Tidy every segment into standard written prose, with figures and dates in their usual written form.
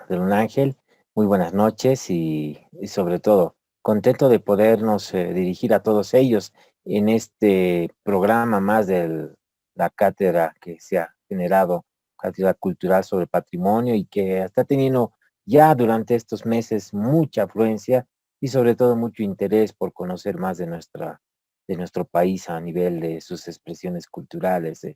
De un ángel, muy buenas noches y sobre todo contento de podernos dirigir a todos ellos en este programa más de la cátedra que se ha generado, cátedra cultural sobre patrimonio y que está teniendo ya durante estos meses mucha afluencia y sobre todo mucho interés por conocer más de nuestro país a nivel de sus expresiones culturales.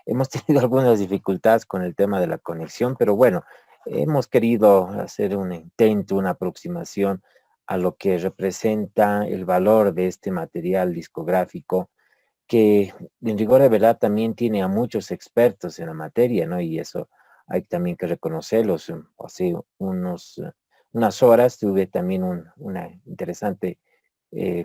Hemos tenido algunas dificultades con el tema de la conexión, pero bueno, hemos querido hacer un intento, una aproximación a lo que representa el valor de este material discográfico, que en rigor de verdad también tiene a muchos expertos en la materia, ¿no? Y eso hay también que reconocerlos. Hace unas horas tuve también una interesante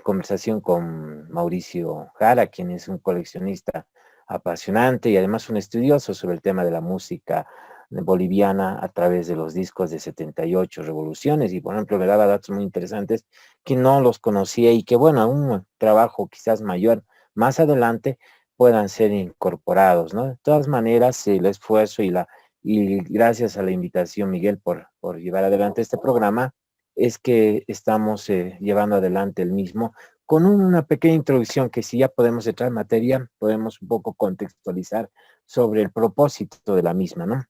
conversación con Mauricio Jara, quien es un coleccionista apasionante y además un estudioso sobre el tema de la música boliviana a través de los discos de 78 revoluciones y por ejemplo me daba datos muy interesantes que no los conocía y que bueno, un trabajo quizás mayor más adelante puedan ser incorporados, ¿no? De todas maneras, el esfuerzo y gracias a la invitación, Miguel, por llevar adelante este programa, es que estamos llevando adelante el mismo con una pequeña introducción que si ya podemos entrar en materia, podemos un poco contextualizar sobre el propósito de la misma, ¿no?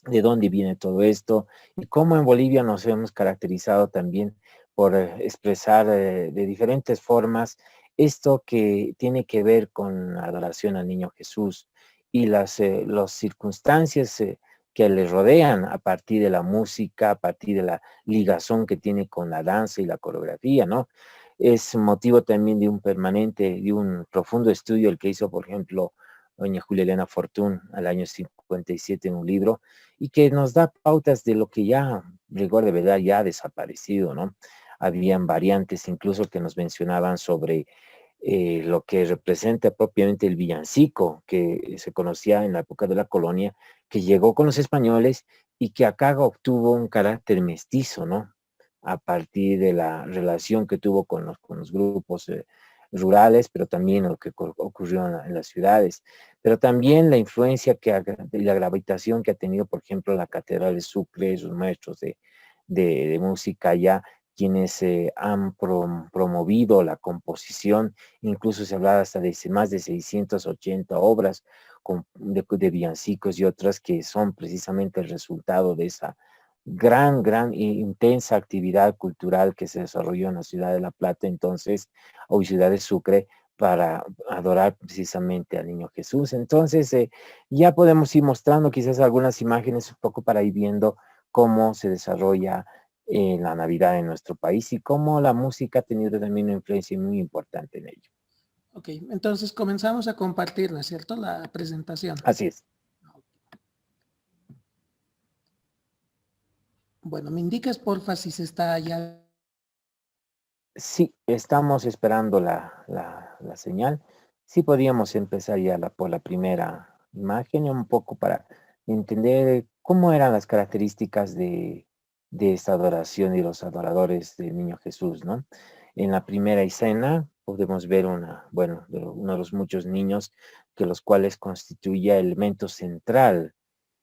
De dónde viene todo esto y cómo en Bolivia nos hemos caracterizado también por expresar de diferentes formas esto que tiene que ver con la adoración al niño Jesús y las circunstancias que le rodean a partir de la música, a partir de la ligazón que tiene con la danza y la coreografía, ¿no? Es motivo también de un permanente, de un profundo estudio el que hizo, por ejemplo, doña Julia Elena Fortún al año 57 en un libro, y que nos da pautas de lo que ya, rigor de verdad, ya ha desaparecido, ¿no? Habían variantes incluso que nos mencionaban sobre lo que representa propiamente el villancico, que se conocía en la época de la colonia, que llegó con los españoles y que acá obtuvo un carácter mestizo, ¿no? A partir de la relación que tuvo con los grupos rurales, pero también lo que ocurrió en las ciudades, pero también la influencia y la gravitación que ha tenido, por ejemplo, la Catedral de Sucre, sus maestros de música allá, quienes han promovido la composición, incluso se habla hasta de más de 680 obras de villancicos y otras que son precisamente el resultado de esa gran e intensa actividad cultural que se desarrolló en la ciudad de La Plata, entonces, o ciudad de Sucre, para adorar precisamente al niño Jesús. Entonces, ya podemos ir mostrando quizás algunas imágenes un poco para ir viendo cómo se desarrolla la Navidad en nuestro país y cómo la música ha tenido también una influencia muy importante en ello. Ok, entonces comenzamos a compartir, ¿no es cierto?, la presentación. Así es. Bueno, me indicas, porfa, si se está ya. Sí, estamos esperando la señal. Sí podíamos empezar ya por la primera imagen, un poco para entender cómo eran las características de esta adoración y los adoradores del Niño Jesús, ¿no? En la primera escena podemos ver uno de los muchos niños que los cuales constituía el elemento central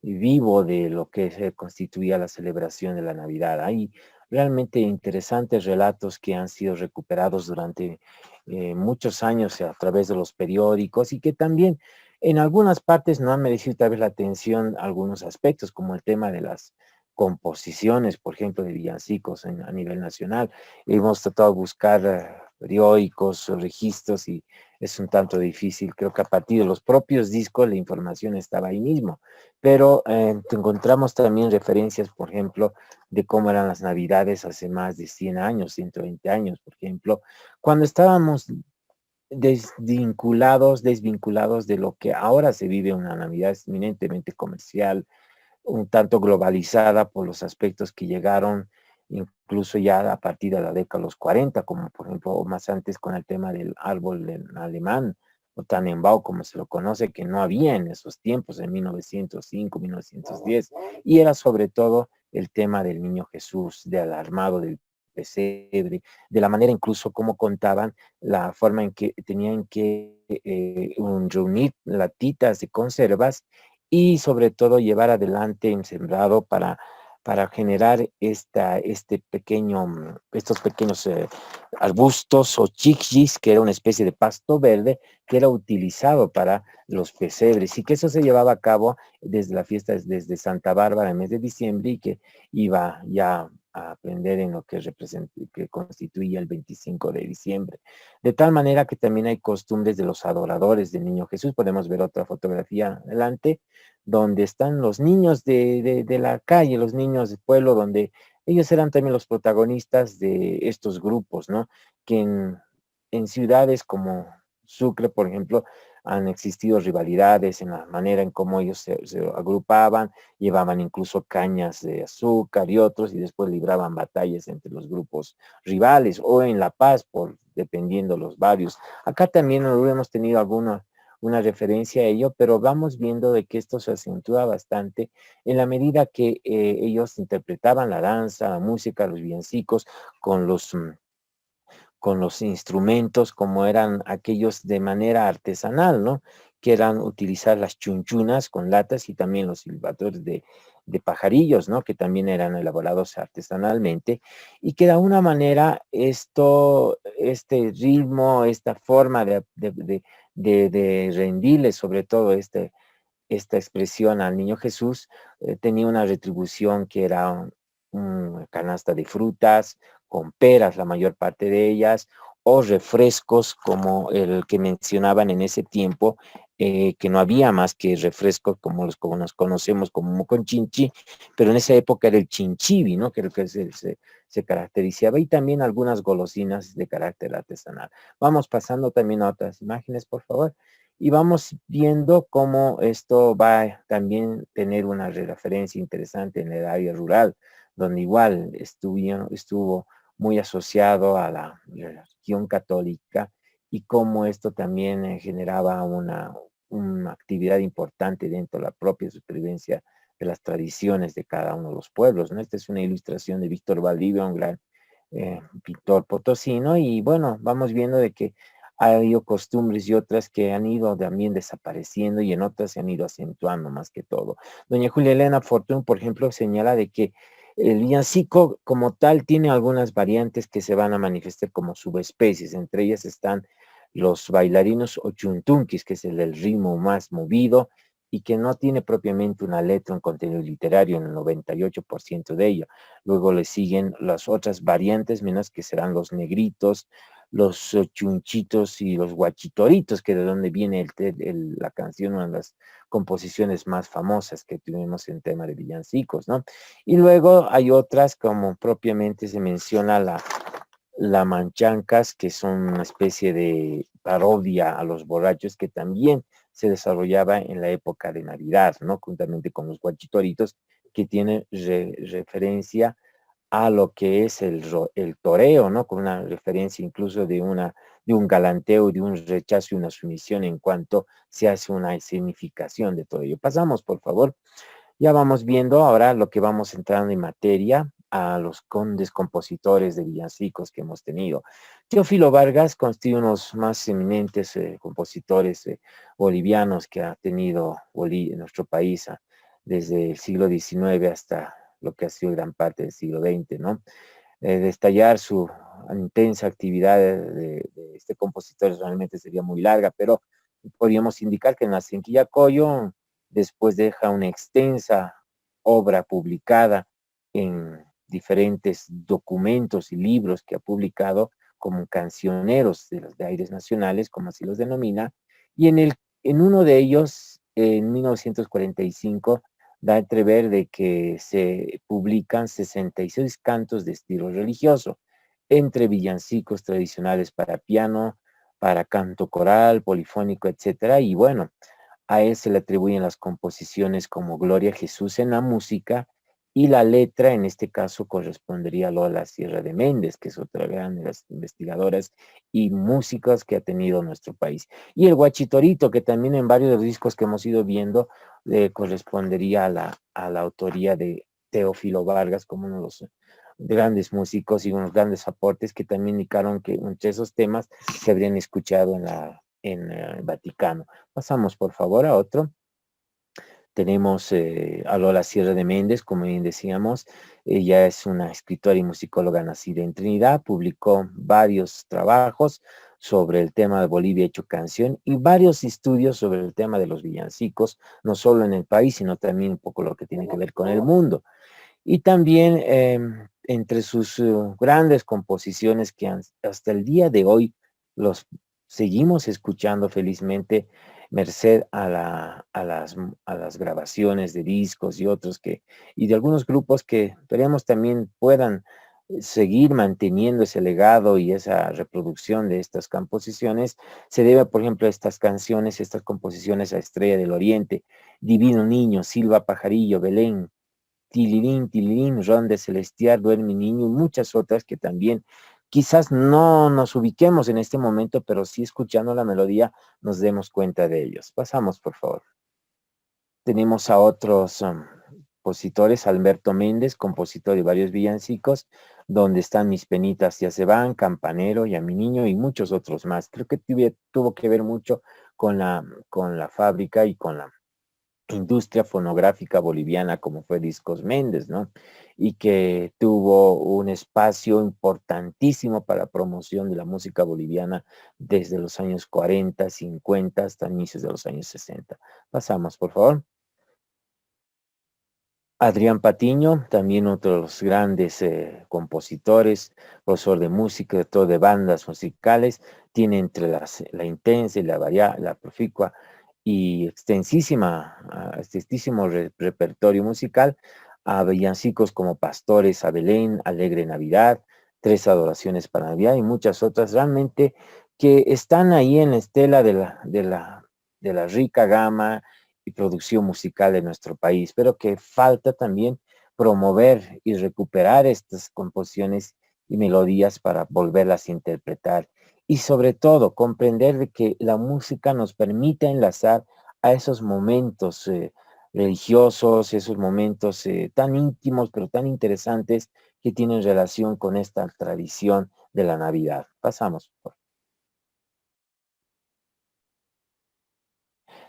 y vivo de lo que se constituía la celebración de la Navidad. Hay realmente interesantes relatos que han sido recuperados durante muchos años a través de los periódicos y que también en algunas partes no han merecido tal vez la atención algunos aspectos, como el tema de las composiciones, por ejemplo, de villancicos a nivel nacional. Hemos tratado de buscar periódicos, registros y es un tanto difícil. Creo que a partir de los propios discos la información estaba ahí mismo, pero encontramos también referencias, por ejemplo, de cómo eran las Navidades hace más de 100 años, 120 años, por ejemplo, cuando estábamos desvinculados de lo que ahora se vive una Navidad eminentemente comercial, un tanto globalizada por los aspectos que llegaron incluso ya a partir de la década de los 40, como por ejemplo, o más antes con el tema del árbol alemán, o Tannenbaum, como se lo conoce, que no había en esos tiempos, en 1905, 1910, y era sobre todo el tema del niño Jesús, del armado del pesebre, de la manera incluso como contaban, la forma en que tenían que reunir latitas de conservas y sobre todo llevar adelante un sembrado para generar estos pequeños arbustos o chiquis, que era una especie de pasto verde que era utilizado para los pesebres y que eso se llevaba a cabo desde la fiesta, desde Santa Bárbara en el mes de diciembre y que iba ya a aprender en lo que constituía el 25 de diciembre. De tal manera que también hay costumbres de los adoradores del Niño Jesús. Podemos ver otra fotografía adelante, donde están los niños de la calle, los niños del pueblo, donde ellos eran también los protagonistas de estos grupos, ¿no? Que en ciudades como Sucre, por ejemplo, han existido rivalidades en la manera en cómo ellos se agrupaban, llevaban incluso cañas de azúcar y otros, y después libraban batallas entre los grupos rivales, o en La Paz, dependiendo los barrios. Acá también no hemos tenido una referencia a ello, pero vamos viendo de que esto se acentúa bastante en la medida que ellos interpretaban la danza, la música, los villancicos con con los instrumentos como eran aquellos de manera artesanal, ¿no? Que eran utilizar las chunchunas con latas y también los silbatores de pajarillos, ¿no? Que también eran elaborados artesanalmente y que de alguna manera este ritmo, esta forma de rendirle sobre todo esta expresión al niño Jesús, tenía una retribución que era una canasta de frutas, con peras la mayor parte de ellas, o refrescos como el que mencionaban en ese tiempo, que no había más que refrescos como nos conocemos como moconchinchi, pero en esa época era el chinchibi, ¿no? Que era el que se caracterizaba, y también algunas golosinas de carácter artesanal. Vamos pasando también a otras imágenes, por favor. Y vamos viendo cómo esto va a también tener una referencia interesante en el área rural, donde igual estuvo muy asociado a la religión católica y cómo esto también generaba una actividad importante dentro de la propia supervivencia de las tradiciones de cada uno de los pueblos, ¿no? Esta es una ilustración de Víctor Valdivia, un gran pintor potosino, y bueno, vamos viendo de que ha habido costumbres y otras que han ido también desapareciendo y en otras se han ido acentuando más que todo. Doña Julia Elena Fortún, por ejemplo, señala de que el villancico como tal tiene algunas variantes que se van a manifestar como subespecies. Entre ellas están los bailarinos o chuntunquis, que es el del ritmo más movido y que no tiene propiamente una letra, un contenido literario en el 98% de ello. Luego le siguen las otras variantes menos que serán los negritos, los chunchitos y los guachitoritos, que de donde viene la canción, una de las composiciones más famosas que tuvimos en tema de villancicos, ¿no? Y luego hay otras, como propiamente se menciona la manchancas, que son una especie de parodia a los borrachos que también se desarrollaba en la época de Navidad, ¿no? Juntamente con los guachitoritos, que tienen referencia a lo que es el toreo, ¿no? Con una referencia incluso de un galanteo, de un rechazo y una sumisión en cuanto se hace una significación de todo ello. Pasamos, por favor. Ya vamos viendo ahora lo que vamos entrando en materia a los condes compositores de villancicos que hemos tenido. Teófilo Vargas constituye unos más eminentes compositores bolivianos que ha tenido nuestro país desde el siglo XIX hasta lo que ha sido gran parte del siglo XX, ¿no? Destallar su intensa actividad de este compositor realmente sería muy larga, pero podríamos indicar que nació en Quillacollo, después deja una extensa obra publicada en diferentes documentos y libros que ha publicado como cancioneros de los de aires nacionales, como así los denomina, y en uno de ellos, en 1945, da a entrever de que se publican 66 cantos de estilo religioso, entre villancicos tradicionales para piano, para canto coral, polifónico, etcétera. Y bueno, a él se le atribuyen las composiciones como Gloria a Jesús en la música y la letra, en este caso, correspondería a Lola Sierra de Méndez, que es otra gran de las investigadoras y músicas que ha tenido nuestro país. Y el Guachitorito, que también en varios de los discos que hemos ido viendo, correspondería a la autoría de Teófilo Vargas como uno de los grandes músicos y unos grandes aportes que también indicaron que entre esos temas se habrían escuchado en el Vaticano. Pasamos por favor a otro. Tenemos a Lola Sierra de Méndez, como bien decíamos. Ella es una escritora y musicóloga nacida en Trinidad, publicó varios trabajos sobre el tema de Bolivia hecho canción y varios estudios sobre el tema de los villancicos, no solo en el país, sino también un poco lo que tiene que ver con el mundo. Y también entre sus grandes composiciones que hasta el día de hoy los seguimos escuchando felizmente, merced a las grabaciones de discos y otros y de algunos grupos que esperemos también puedan seguir manteniendo ese legado y esa reproducción de estas composiciones, se debe, por ejemplo, a estas canciones, estas composiciones a Estrella del Oriente, Divino Niño, Silva Pajarillo, Belén, Tilín, Ronde Celestial, Duerme Niño y muchas otras que también quizás no nos ubiquemos en este momento, pero sí escuchando la melodía nos demos cuenta de ellos. Pasamos, por favor. Tenemos a otros compositores, Alberto Méndez, compositor de varios villancicos, Donde están mis penitas ya se van, Campanero y a mi niño y muchos otros más. Creo que tuvo que ver mucho con la fábrica y con la industria fonográfica boliviana como fue Discos Méndez, ¿no? Y que tuvo un espacio importantísimo para promoción de la música boliviana desde los años 40, 50 hasta inicios de los años 60. Pasamos, por favor. Adrián Patiño, también otro de los grandes compositores, profesor de música, director de bandas musicales, tiene entre la intensa y la proficua y extensísimo repertorio musical a villancicos como Pastores, a Belén, Alegre Navidad, Tres Adoraciones para Navidad y muchas otras realmente que están ahí en la estela de la rica gama y producción musical de nuestro país, pero que falta también promover y recuperar estas composiciones y melodías para volverlas a interpretar y sobre todo comprender de que la música nos permite enlazar a esos momentos religiosos, esos momentos tan íntimos pero tan interesantes que tienen relación con esta tradición de la Navidad. Pasamos.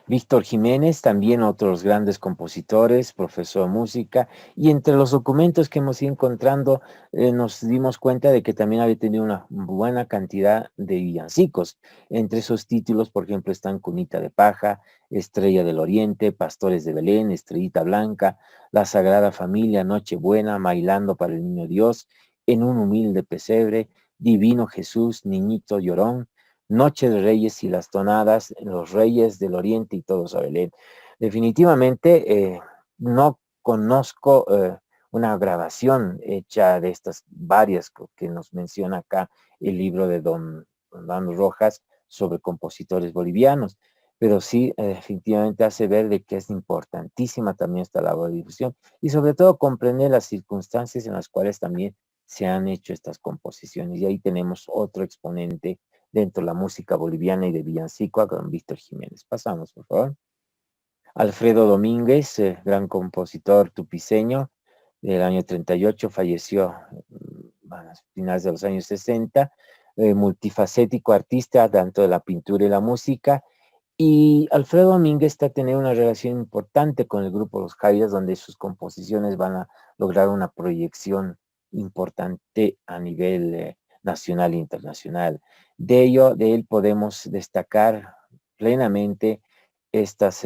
Víctor Jiménez, también otros grandes compositores, profesor de música, y entre los documentos que hemos ido encontrando nos dimos cuenta de que también había tenido una buena cantidad de villancicos. Entre esos títulos, por ejemplo, están Cunita de Paja, Estrella del Oriente, Pastores de Belén, Estrellita Blanca, La Sagrada Familia, Nochebuena, Bailando para el Niño Dios, En un humilde pesebre, Divino Jesús, Niñito Llorón, Noche de Reyes y las tonadas, Los Reyes del Oriente y todos a Belén. Definitivamente no conozco una grabación hecha de estas varias que nos menciona acá el libro de don Rojas sobre compositores bolivianos, pero sí definitivamente hace ver de que es importantísima también esta labor de difusión y sobre todo comprender las circunstancias en las cuales también se han hecho estas composiciones. Y ahí tenemos otro exponente dentro de la música boliviana y de villancico con Víctor Jiménez. Pasamos, por favor. Alfredo Domínguez, gran compositor tupiceño, del año 38, falleció a finales de los años 60, multifacético artista, tanto de la pintura y la música, y Alfredo Domínguez está teniendo una relación importante con el grupo Los Jairas, donde sus composiciones van a lograr una proyección importante a nivel nacional e internacional. De él podemos destacar plenamente estas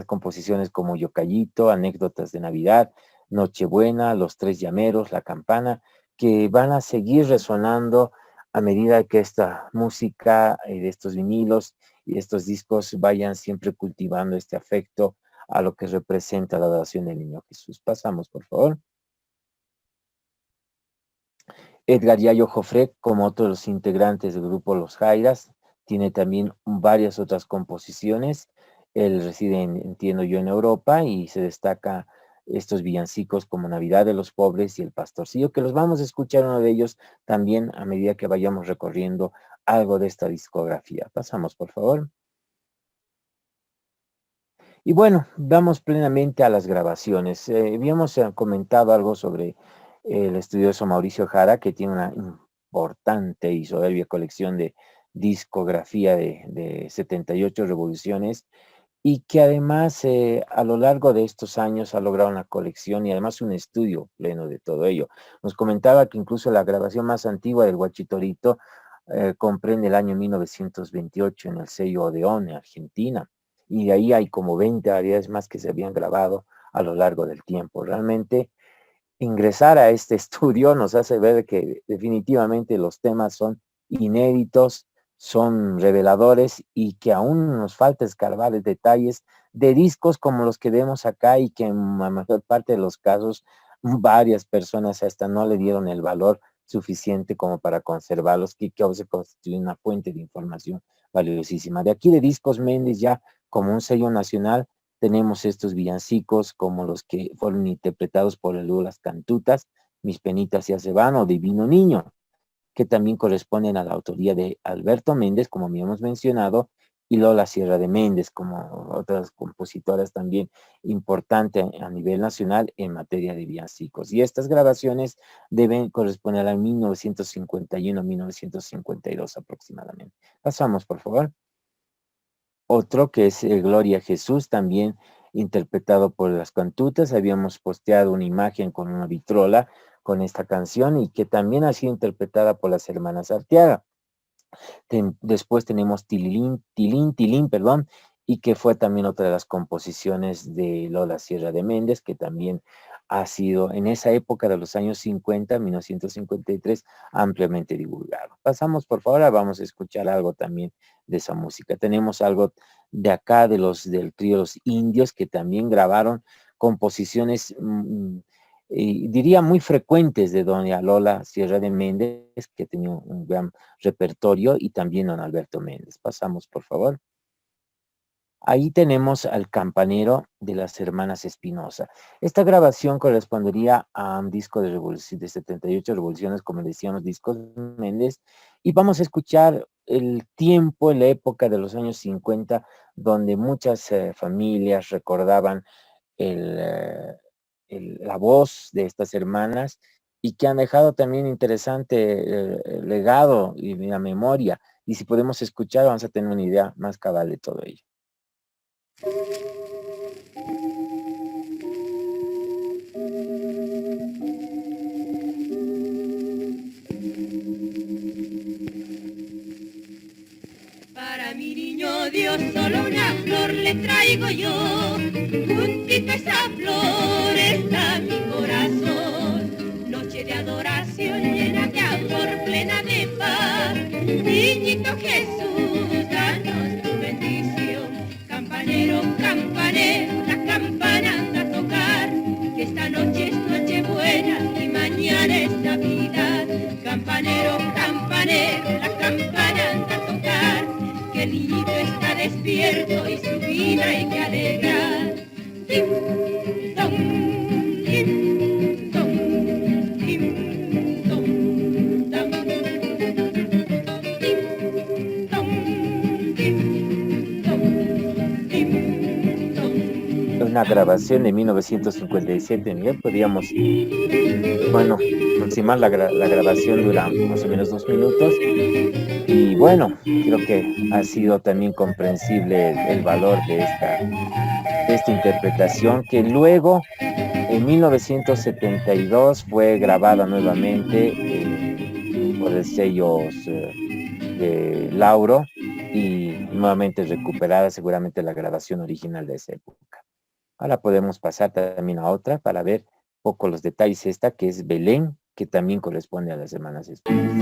composiciones como Yocayito, Anécdotas de Navidad, Nochebuena, Los Tres Llameros, La Campana, que van a seguir resonando a medida que esta música de estos vinilos y estos discos vayan siempre cultivando este afecto a lo que representa la adoración del Niño Jesús. Pasamos, por favor. Edgar Yayo Jofré, como otros integrantes del grupo Los Jairas, tiene también varias otras composiciones. Él reside, entiendo yo, en Europa y se destaca estos villancicos como Navidad de los Pobres y El Pastorcillo, que los vamos a escuchar uno de ellos también a medida que vayamos recorriendo algo de esta discografía. Pasamos, por favor. Y bueno, vamos plenamente a las grabaciones. Habíamos comentado algo sobre el estudioso Mauricio Jara, que tiene una importante y soberbia colección de discografía de 78 revoluciones y que además a lo largo de estos años ha logrado una colección y además un estudio pleno de todo ello. Nos comentaba que incluso la grabación más antigua del Guachitorito comprende el año 1928 en el sello Odeón, Argentina, y de ahí hay como 20 variedades más que se habían grabado a lo largo del tiempo. Realmente ingresar a este estudio nos hace ver que definitivamente los temas son inéditos, son reveladores y que aún nos falta escarbar detalles de discos como los que vemos acá y que en la mayor parte de los casos varias personas hasta no le dieron el valor suficiente como para conservarlos, que hoy se constituye una fuente de información valiosísima. De aquí de Discos Méndez ya como un sello nacional tenemos estos villancicos como los que fueron interpretados por el dúo Las Cantutas, Mis Penitas ya se van o Divino Niño, que también corresponden a la autoría de Alberto Méndez, como habíamos mencionado, y Lola Sierra de Méndez, como otras compositoras también importantes a nivel nacional en materia de villancicos. Y estas grabaciones deben corresponder a 1951-1952 aproximadamente. Pasamos, por favor. Otro que es Gloria a Jesús, también interpretado por Las Cantutas. Habíamos posteado una imagen con una vitrola con esta canción y que también ha sido interpretada por las hermanas Arteaga. Después tenemos Tilín, Tilín, Tilín, perdón, y que fue también otra de las composiciones de Lola Sierra de Méndez, que también ha sido en esa época de los años 50, 1953, ampliamente divulgado. Pasamos, por favor, vamos a escuchar algo también de esa música. Tenemos algo de acá del trío Los Indios, que también grabaron composiciones diría muy frecuentes de doña Lola Sierra de Méndez, que tenía un gran repertorio, y también don Alberto Méndez. Pasamos, por favor. Ahí tenemos al Campanero de las hermanas Espinosa. Esta grabación correspondería a un disco de 78 revoluciones, como decíamos, Discos Méndez, y vamos a escuchar el tiempo, en la época de los años 50, donde muchas familias recordaban la voz de estas hermanas y que han dejado también interesante legado y la memoria. Y si podemos escuchar, vamos a tener una idea más cabal de todo ello. Para mi niño Dios solo una flor le traigo yo, juntita esa flor está mi corazón, noche de adoración llena de amor, plena de paz, niñito Jesús, danos tu bendición, campanero, campanero, la campana anda a tocar, que esta noche es noche buena y mañana es Navidad, campanero, campanero, la campana anda a tocar, que el niñito está despierto y su vida hay que alegrar. Tim, tom, tim, tom, tim, tom, tam. Tim, tom, tim, tom, tim, tom. Una grabación de 1957, Miguel, podríamos, bueno, aproximar la grabación dura más o menos 2 minutos. Y bueno, creo que ha sido también comprensible el valor de esta interpretación, que luego en 1972 fue grabada nuevamente por el sello de Lauro y nuevamente recuperada seguramente la grabación original de esa época. Ahora podemos pasar también a otra para ver un poco los detalles. Esta que es Belén, que también corresponde a las hermanas Espinosa.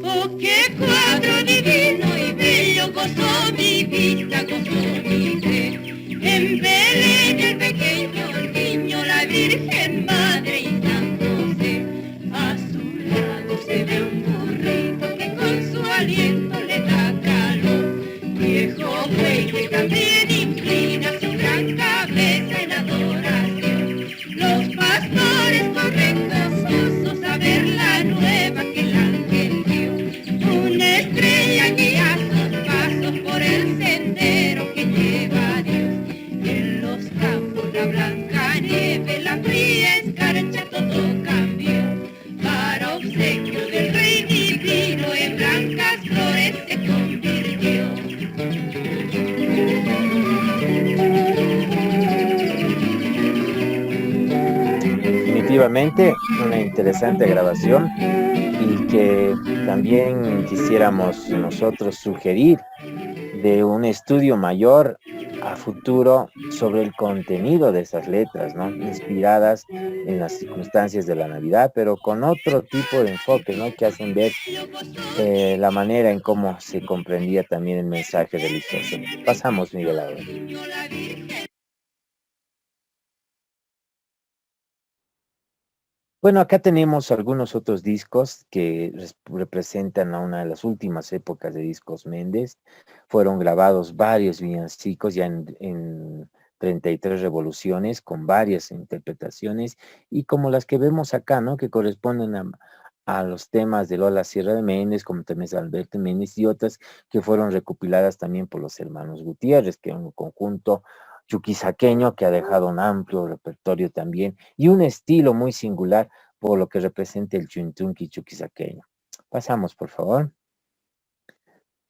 Oh, qué cuadro divino y bello gozó mi vista, gozó mi fe. En Belén el se ve un burrito que con su aliento le da calor. Viejo buey que también inclina su gran cabeza en adoración. Los pastores corren gozosos a ver la nueva que el ángel dio. Una estrella guía sus pasos por el sendero que lleva a Dios. Y en los campos la blanca nieve, la fría escarcha, todo cambió. Para obsequio del rey divino en blancas flores se convirtió. Definitivamente una interesante grabación y que también quisiéramos nosotros sugerir de un estudio mayor a futuro sobre el contenido de esas letras, ¿no? Inspiradas en las circunstancias de la Navidad, pero con otro tipo de enfoque, ¿no? Que hacen ver la manera en cómo se comprendía también el mensaje religioso. Pasamos, Miguel, ahora. Bueno, acá tenemos algunos otros discos que representan a una de las últimas épocas de Discos Méndez. Fueron grabados varios villancicos ya en 33 revoluciones con varias interpretaciones y como las que vemos acá, ¿no? Que corresponden a los temas de Lola Sierra de Méndez, como también es Alberto Méndez y otras que fueron recopiladas también por los hermanos Gutiérrez, que es un conjunto chuquisaqueño que ha dejado un amplio repertorio también y un estilo muy singular por lo que representa el chuntunqui chuquisaqueño. Pasamos, por favor.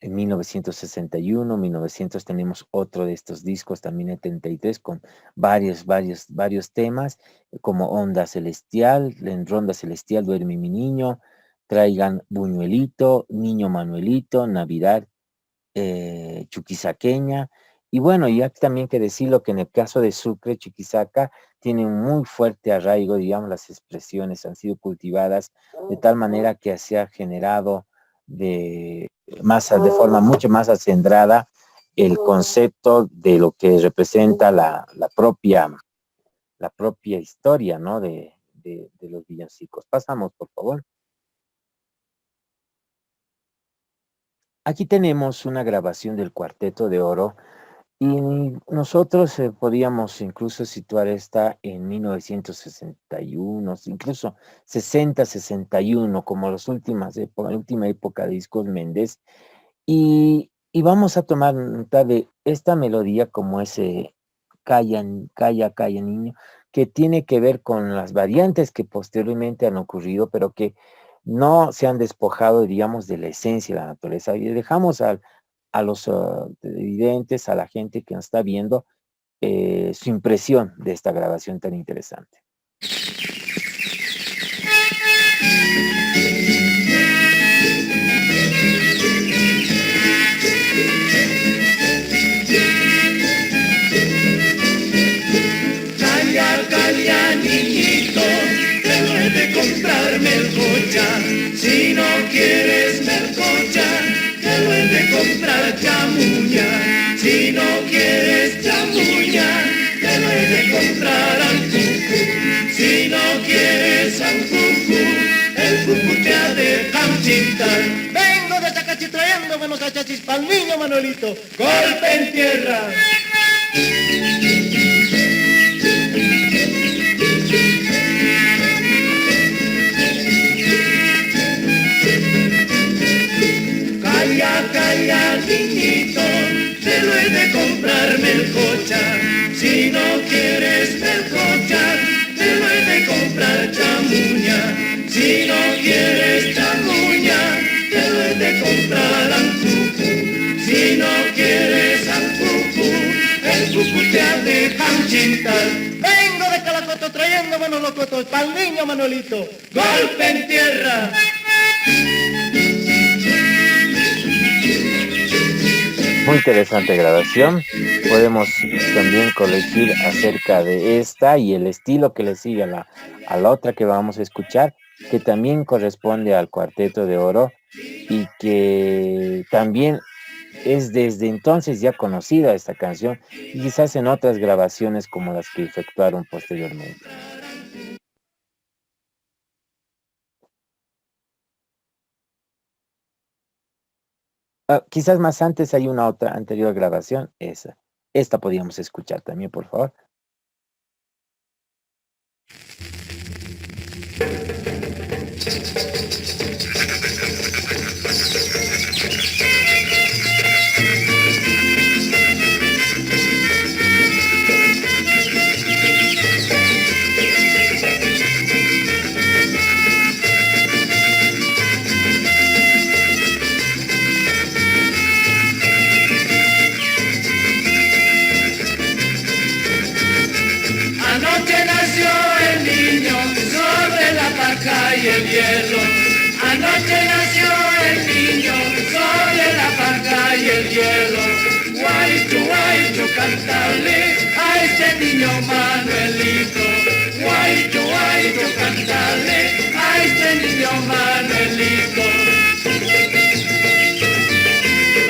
En 1961, 1900 tenemos otro de estos discos, también en 33, con varios temas, como Onda Celestial, en Ronda Celestial, Duerme mi niño, Traigan Buñuelito, Niño Manuelito, Navidad chuquisaqueña. Y bueno, y hay también que decirlo que en el caso de Sucre, Chuquisaca, tiene un muy fuerte arraigo, digamos, las expresiones han sido cultivadas de tal manera que se ha generado de forma mucho más acendrada el concepto de lo que representa la propia historia, ¿no? de los villancicos. Pasamos, por favor. Aquí tenemos una grabación del Cuarteto de Oro y nosotros podíamos incluso situar esta en 1961, incluso 60-61, como la última época de Discos Méndez. Y vamos a tomar nota de esta melodía como ese Calla, calla, calla, niño, que tiene que ver con las variantes que posteriormente han ocurrido, pero que no se han despojado, digamos, de la esencia de la naturaleza. Y dejamos a los televidentes, a la gente que nos está viendo, su impresión de esta grabación tan interesante. Calla, calla, niñito, te duele de comprarme el cocha. Si no quieres mercocha, te duele de comprar chamuña. Si no quieres chamuña, te duele de comprar ancucu. Si no quieres ancucu, el cucu te ha de camchitar. Vengo de Tacachi trayendo buenos cachachis pa'l niño Manuelito. ¡Golpe en tierra! Calla, calla, niñito, te lo he de comprarme el cocha. Si no quieres melcocha, te lo he de comprar chamuña. Si no quieres chamuña, te lo he de comprar ancucu. Si no quieres ancucu, el cucu te ha de camchitar. Vengo de Calacoto trayendo buenos locotos pa'l niño Manuelito. ¡Golpe en tierra! Muy interesante grabación. Podemos también colegir acerca de esta y el estilo que le sigue a la otra que vamos a escuchar, que también corresponde al Cuarteto de Oro y que también es desde entonces ya conocida esta canción y quizás en otras grabaciones como las que efectuaron posteriormente. Quizás más antes hay una otra anterior grabación, esta podríamos escuchar también, por favor. Anoche nació el niño sobre la paja y el hielo. Anoche nació el niño sobre la paja y el hielo. Guaycho, cantarle a este niño Manuelito. Guaycho, cantarle a este niño Manuelito.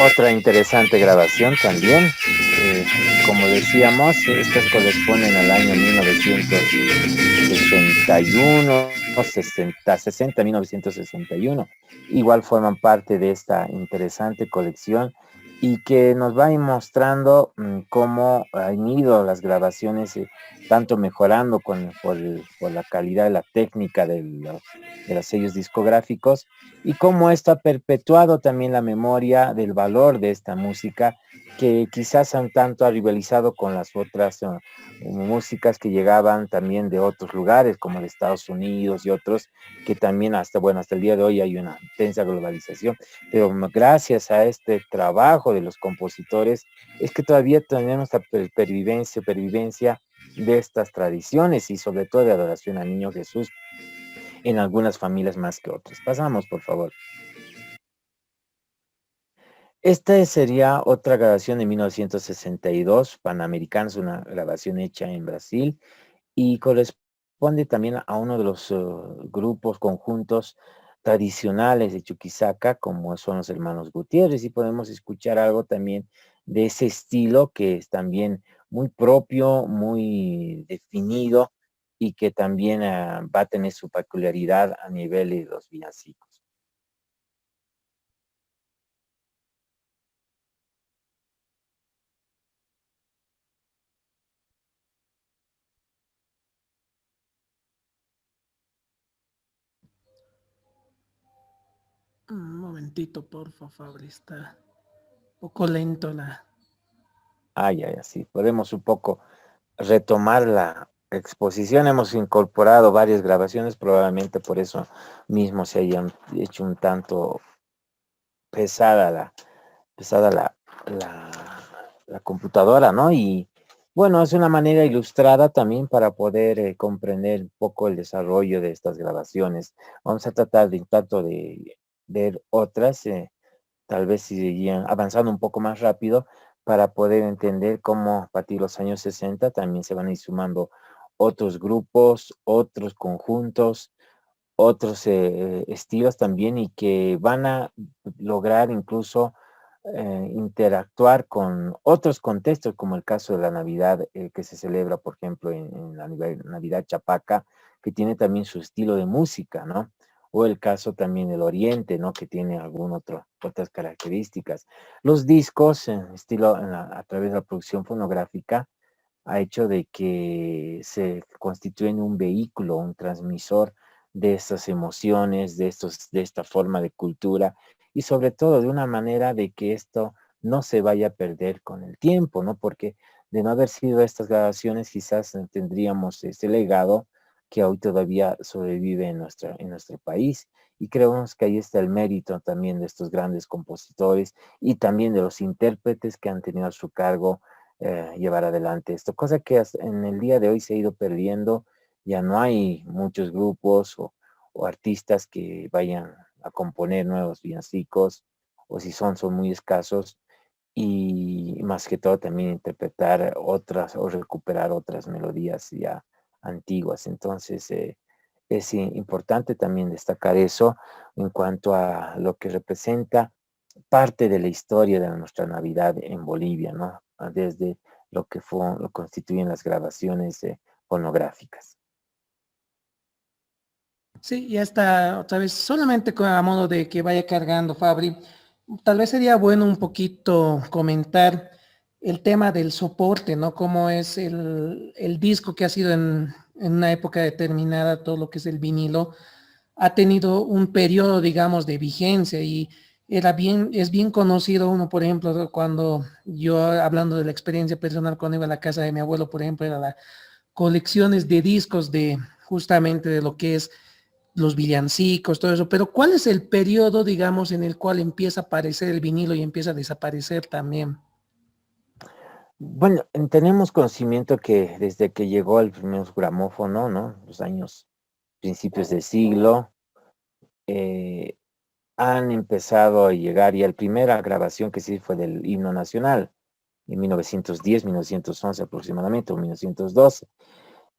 Otra interesante grabación también. Como decíamos, estas corresponden al año 1961, 1961. Igual forman parte de esta interesante colección y que nos va a ir mostrando cómo han ido las grabaciones, tanto mejorando por la calidad de la técnica de los sellos discográficos, y cómo esto ha perpetuado también la memoria del valor de esta música, que quizás han tanto ha rivalizado con las otras músicas que llegaban también de otros lugares, como de Estados Unidos y otros, que también hasta el día de hoy hay una intensa globalización. Pero gracias a este trabajo de los compositores, es que todavía tenemos la pervivencia de estas tradiciones y sobre todo de adoración al Niño Jesús en algunas familias más que otras. Pasamos, por favor. Esta sería otra grabación de 1962, Panamericanos, una grabación hecha en Brasil, y corresponde también a uno de los grupos, conjuntos tradicionales de Chuquisaca, como son los hermanos Gutiérrez, y podemos escuchar algo también de ese estilo que es también muy propio, muy definido, y que también va a tener su peculiaridad a nivel de los villancicos. Un momentito, porfa, Fabri, está un poco lento la... Sí, podemos un poco retomar la exposición. Hemos incorporado varias grabaciones, probablemente por eso mismo se hayan hecho un tanto pesada la, la computadora, ¿no? Y bueno, es una manera ilustrada también para poder comprender un poco el desarrollo de estas grabaciones. Vamos a tratar de tanto de ver otras, tal vez si seguían avanzando un poco más rápido, para poder entender cómo a partir de los años 60 también se van a ir sumando otros grupos, otros conjuntos, otros estilos también, y que van a lograr incluso interactuar con otros contextos, como el caso de la Navidad, que se celebra, por ejemplo, en la Navidad Chapaca, que tiene también su estilo de música, ¿no? O el caso también del Oriente, ¿no? Que tiene otras características. Los discos, a través de la producción fonográfica, ha hecho de que se constituyen un vehículo, un transmisor de estas emociones, de esta forma de cultura, y sobre todo de una manera de que esto no se vaya a perder con el tiempo, ¿no? Porque de no haber sido estas grabaciones, quizás tendríamos ese legado que hoy todavía sobrevive en nuestro país. Y creemos que ahí está el mérito también de estos grandes compositores y también de los intérpretes que han tenido a su cargo llevar adelante esto, cosa que en el día de hoy se ha ido perdiendo. Ya no hay muchos grupos o artistas que vayan a componer nuevos villancicos, o si son muy escasos, y más que todo también interpretar otras o recuperar otras melodías ya antiguas. Entonces, es importante también destacar eso en cuanto a lo que representa parte de la historia de nuestra Navidad en Bolivia, ¿no? Desde lo lo constituyen las grabaciones fonográficas. Sí, ya está otra vez, solamente a modo de que vaya cargando, Fabri. tal vez sería bueno un poquito comentar el tema del soporte, ¿no? Cómo es el disco que ha sido en una época determinada, todo lo que es el vinilo, ha tenido un periodo, digamos, de vigencia y es bien conocido uno, por ejemplo, cuando yo, hablando de la experiencia personal, cuando iba a la casa de mi abuelo, por ejemplo, era la colecciones de discos de justamente de lo que es los villancicos, todo eso, pero ¿cuál es el periodo, digamos, en el cual empieza a aparecer el vinilo y empieza a desaparecer también? Bueno, tenemos conocimiento que desde que llegó el primer gramófono, ¿no? Los años principios del siglo, eh, han empezado a llegar y la primera grabación que sí fue del himno nacional en 1910, 1911 aproximadamente, o 1912.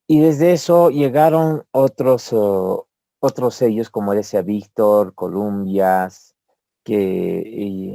Y desde eso llegaron otros sellos como decía Víctor, Columbias, que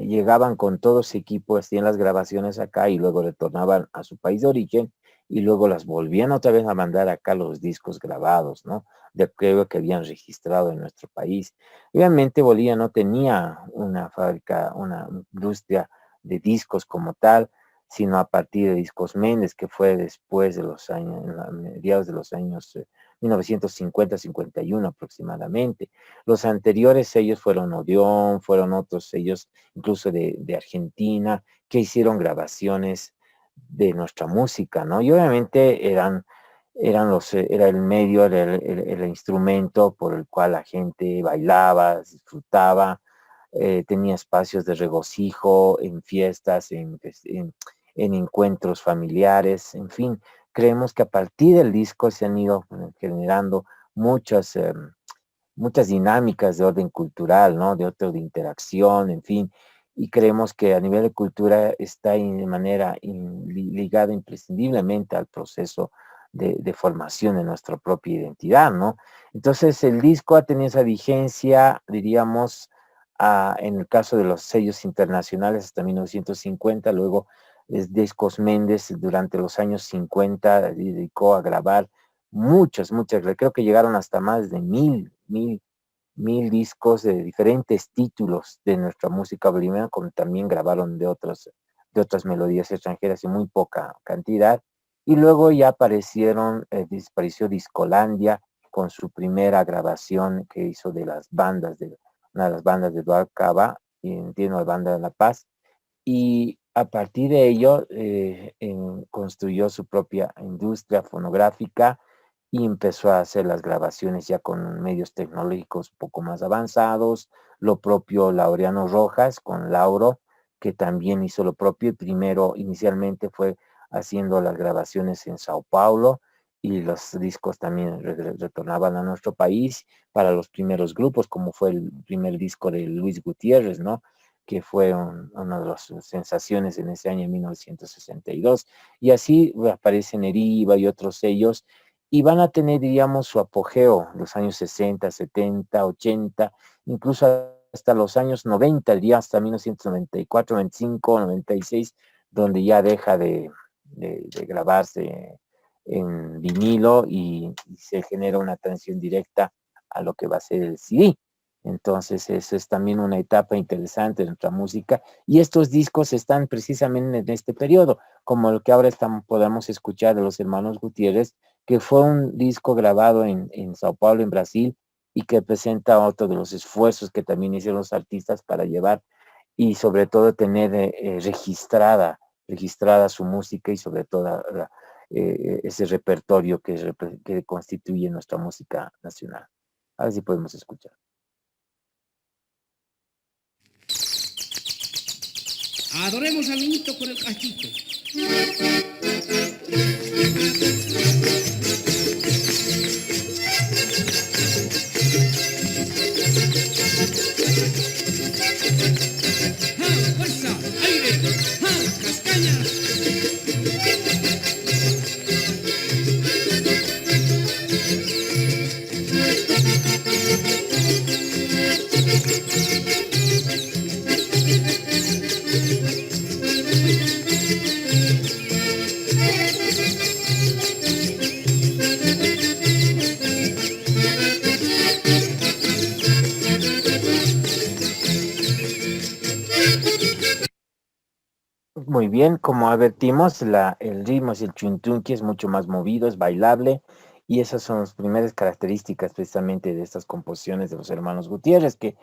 llegaban con todo su equipo, hacían las grabaciones acá y luego retornaban a su país de origen y luego las volvían otra vez a mandar acá los discos grabados, ¿no? De aquello que habían registrado en nuestro país. Obviamente Bolivia no tenía una fábrica, una industria de discos como tal, sino a partir de Discos Méndez, que fue después de los años, a mediados de los años 1950-51 aproximadamente. Los anteriores sellos fueron Odeón, fueron otros sellos, incluso de Argentina, que hicieron grabaciones de nuestra música, ¿no? Y obviamente era el medio, era el instrumento por el cual la gente bailaba, disfrutaba, tenía espacios de regocijo en fiestas, en encuentros familiares, en fin. Creemos que a partir del disco se han ido generando muchas, muchas dinámicas de orden cultural, ¿no? De interacción, en fin. Y creemos que a nivel de cultura está de manera ligada imprescindiblemente al proceso de formación de nuestra propia identidad, ¿no? Entonces el disco ha tenido esa vigencia, diríamos, en el caso de los sellos internacionales hasta 1950, luego Discos Méndez durante los años 50 dedicó a grabar muchas, creo que llegaron hasta más de mil discos de diferentes títulos de nuestra música boliviana, como también grabaron de otras melodías extranjeras en muy poca cantidad. Y luego ya apareció Discolandia con su primera grabación que hizo de las bandas, una de las bandas de Eduardo Cava, y entiendo la banda de La Paz, y a partir de ello construyó su propia industria fonográfica y empezó a hacer las grabaciones ya con medios tecnológicos un poco más avanzados, lo propio Laureano Rojas con Lauro, que también hizo lo propio, y primero inicialmente fue haciendo las grabaciones en Sao Paulo, y los discos también retornaban a nuestro país para los primeros grupos, como fue el primer disco de Luis Gutiérrez, ¿no? Que fue una de las sensaciones en ese año 1962. Y así aparecen Eriva y otros sellos, y van a tener, diríamos, su apogeo en los años 60, 70, 80, incluso hasta los años 90, diría hasta 1994, 95, 96, donde ya deja de grabarse en vinilo y se genera una transición directa a lo que va a ser el CD. Entonces, eso es también una etapa interesante de nuestra música. Y estos discos están precisamente en este periodo, como el que ahora podemos escuchar de los hermanos Gutiérrez, que fue un disco grabado en Sao Paulo, en Brasil, y que presenta otro de los esfuerzos que también hicieron los artistas para llevar y sobre todo tener registrada su música y sobre todo ese repertorio que constituye nuestra música nacional. A ver si podemos escuchar. Adoremos al niñito con el cachito. ¡Ja, fuerza! ¡Aire! ¡Ja, cascaña! Muy bien, como advertimos, el ritmo es el chuntunqui, es mucho más movido, es bailable, y esas son las primeras características precisamente de estas composiciones de los hermanos Gutiérrez, que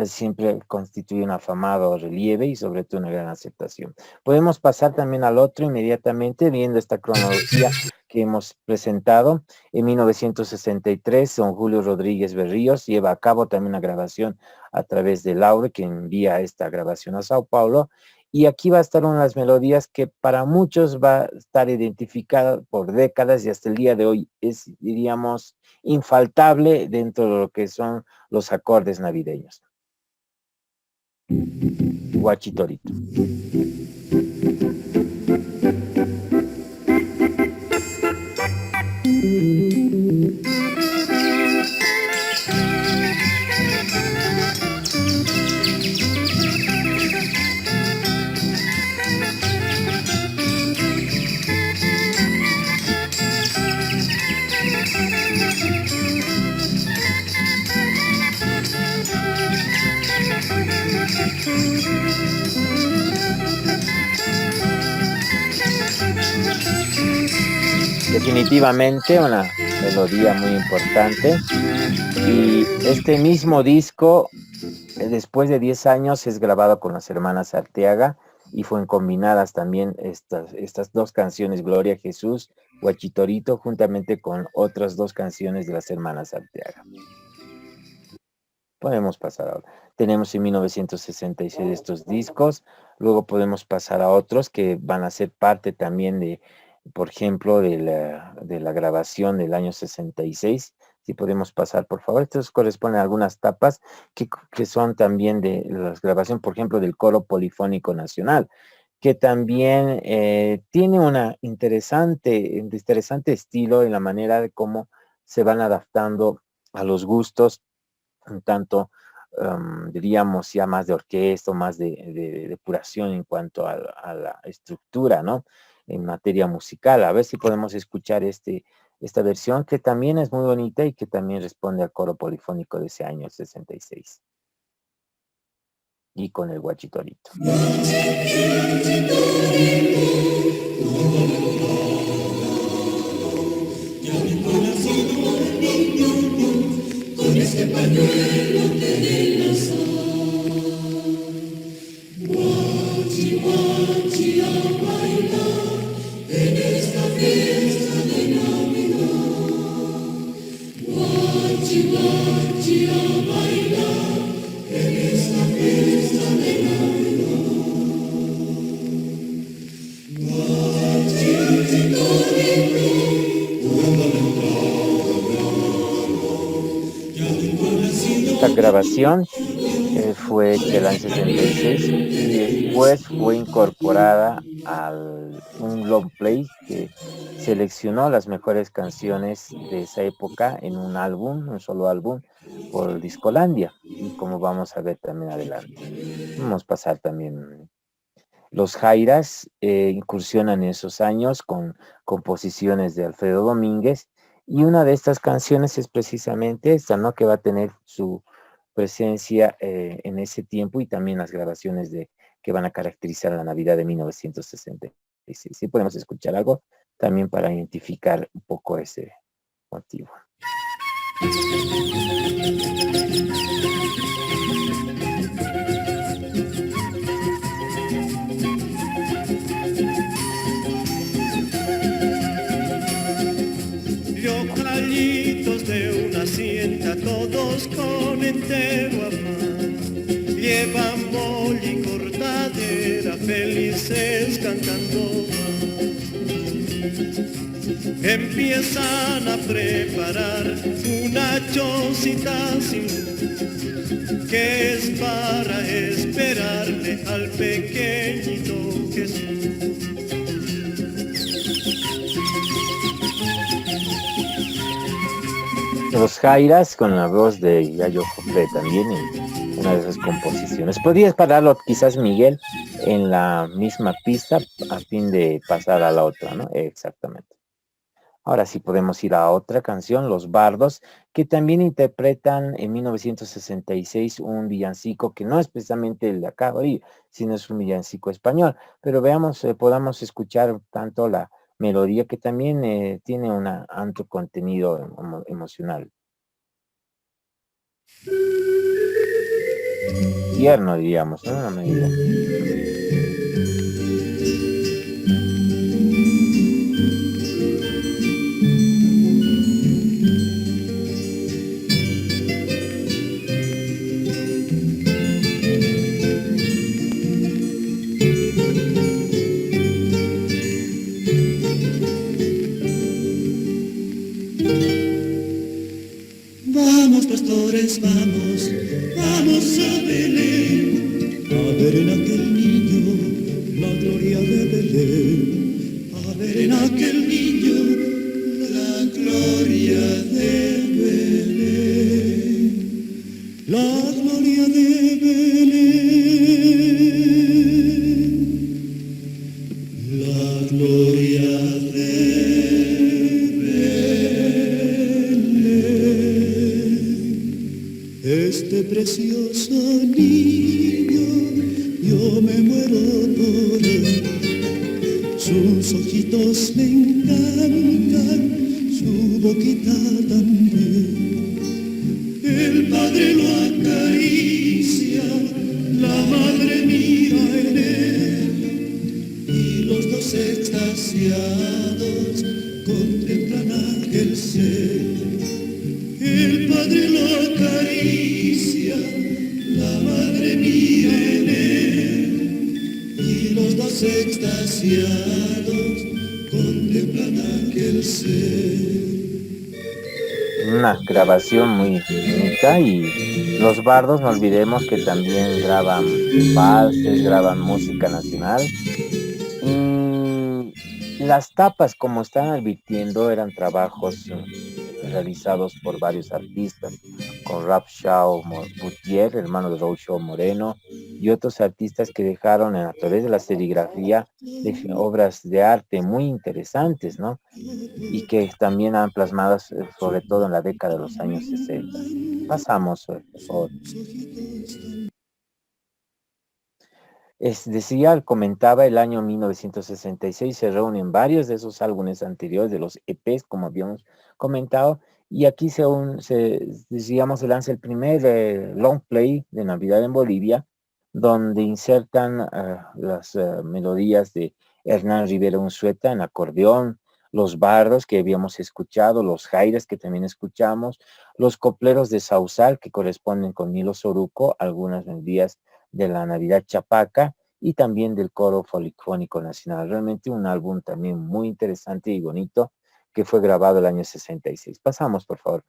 siempre constituye un afamado relieve y sobre todo una gran aceptación. Podemos pasar también al otro inmediatamente, viendo esta cronología que hemos presentado. En 1963, don Julio Rodríguez Berríos lleva a cabo también una grabación a través de Laure, que envía esta grabación a Sao Paulo, y aquí va a estar una de las melodías que para muchos va a estar identificada por décadas y hasta el día de hoy es, diríamos, infaltable dentro de lo que son los acordes navideños. Guachitorito. Definitivamente una melodía muy importante, y este mismo disco después de 10 años es grabado con las hermanas Arteaga y fueron combinadas también estas dos canciones, Gloria a Jesús, Guachitorito, juntamente con otras dos canciones de las hermanas Arteaga. Podemos pasar ahora. Tenemos en 1966 estos discos, luego podemos pasar a otros que van a ser parte también de, por ejemplo, de la grabación del año 66. Si podemos pasar, por favor. Estos corresponden a algunas tapas que son también de la grabación, por ejemplo, del Coro Polifónico Nacional, que también tiene una interesante estilo en la manera de cómo se van adaptando a los gustos, un tanto, diríamos, ya más de orquesta, más de depuración en cuanto a la estructura, ¿no? En materia musical. A ver si podemos escuchar esta versión, que también es muy bonita y que también responde al Coro Polifónico de ese año, el 66. Y con el Guachitorito. Con este pañuelo te enlazar. Guachi, guachi, a bailar en esta fiesta de Navidad. Guachi, guachi, a bailar en esta fiesta de Navidad. Guachi, torito, esta grabación fue del año 66 y después fue incorporada a un long play que seleccionó las mejores canciones de esa época en un álbum, un solo álbum, por Discolandia, y como vamos a ver también adelante. Vamos a pasar también. Los Jairas incursionan en esos años con composiciones de Alfredo Domínguez, y una de estas canciones es precisamente esta, ¿no? Que va a tener su presencia en ese tiempo, y también las grabaciones que van a caracterizar la Navidad de 1966. Sí, podemos escuchar algo también para identificar un poco ese motivo. Yocalitos de una hacienda, todos con entero afán, llevan bolla y cortadera, felices cantando van. Empiezan a preparar una chocita sin luz, que es para esperarle al pequeñito Jesús. Los Jairas con la voz de Yayo Jofre también en una de esas composiciones. ¿Podrías pararlo quizás, Miguel, en la misma pista a fin de pasar a la otra, ¿no? Exactamente. Ahora sí podemos ir a otra canción, Los Bardos, que también interpretan en 1966 un villancico que no es precisamente el de acá, sino es un villancico español. Pero veamos, podamos escuchar tanto la melodía que también tiene un alto contenido emocional. Tierno, diríamos, ¿no? Una medida. Vamos, pastores, vamos, vamos a Belén, a ver en aquel niño la gloria de Belén, a ver en aquel niño la gloria de Belén, la gloria de Belén, la gloria de este precioso niño, yo me muero por él. Sus ojitos me encantan, su boquita también. El padre lo acaricia, la madre mira en él, y los dos extasiados contemplan aquel ser. El padre lo acaricia, la madre mira en él, y los dos extasiados contemplan aquel ser. Una grabación muy bonita y los Bardos, no olvidemos que también graban valses, graban música nacional. Y las tapas, como están advirtiendo, eran trabajos realizados por varios artistas, con Rap Shaw Boutier, hermano de Raúl Shaw Moreno, y otros artistas que dejaron a través de la serigrafía obras de arte muy interesantes, ¿no? Y que también han plasmado sobre todo en la década de los años 60. Pasamos, por favor. Decía, comentaba, el año 1966 se reúnen varios de esos álbumes anteriores, de los EPs, como habíamos comentado, y aquí digamos, se lanza el primer long play de Navidad en Bolivia, donde insertan las melodías de Hernán Rivera Unzueta en acordeón, los bardos que habíamos escuchado, los jairas que también escuchamos, los copleros de Sausal que corresponden con Nilo Soruco, algunas melodías de la Navidad Chapaca y también del Coro Polifónico Nacional. Realmente un álbum también muy interesante y bonito que fue grabado el año 66. Pasamos, por favor.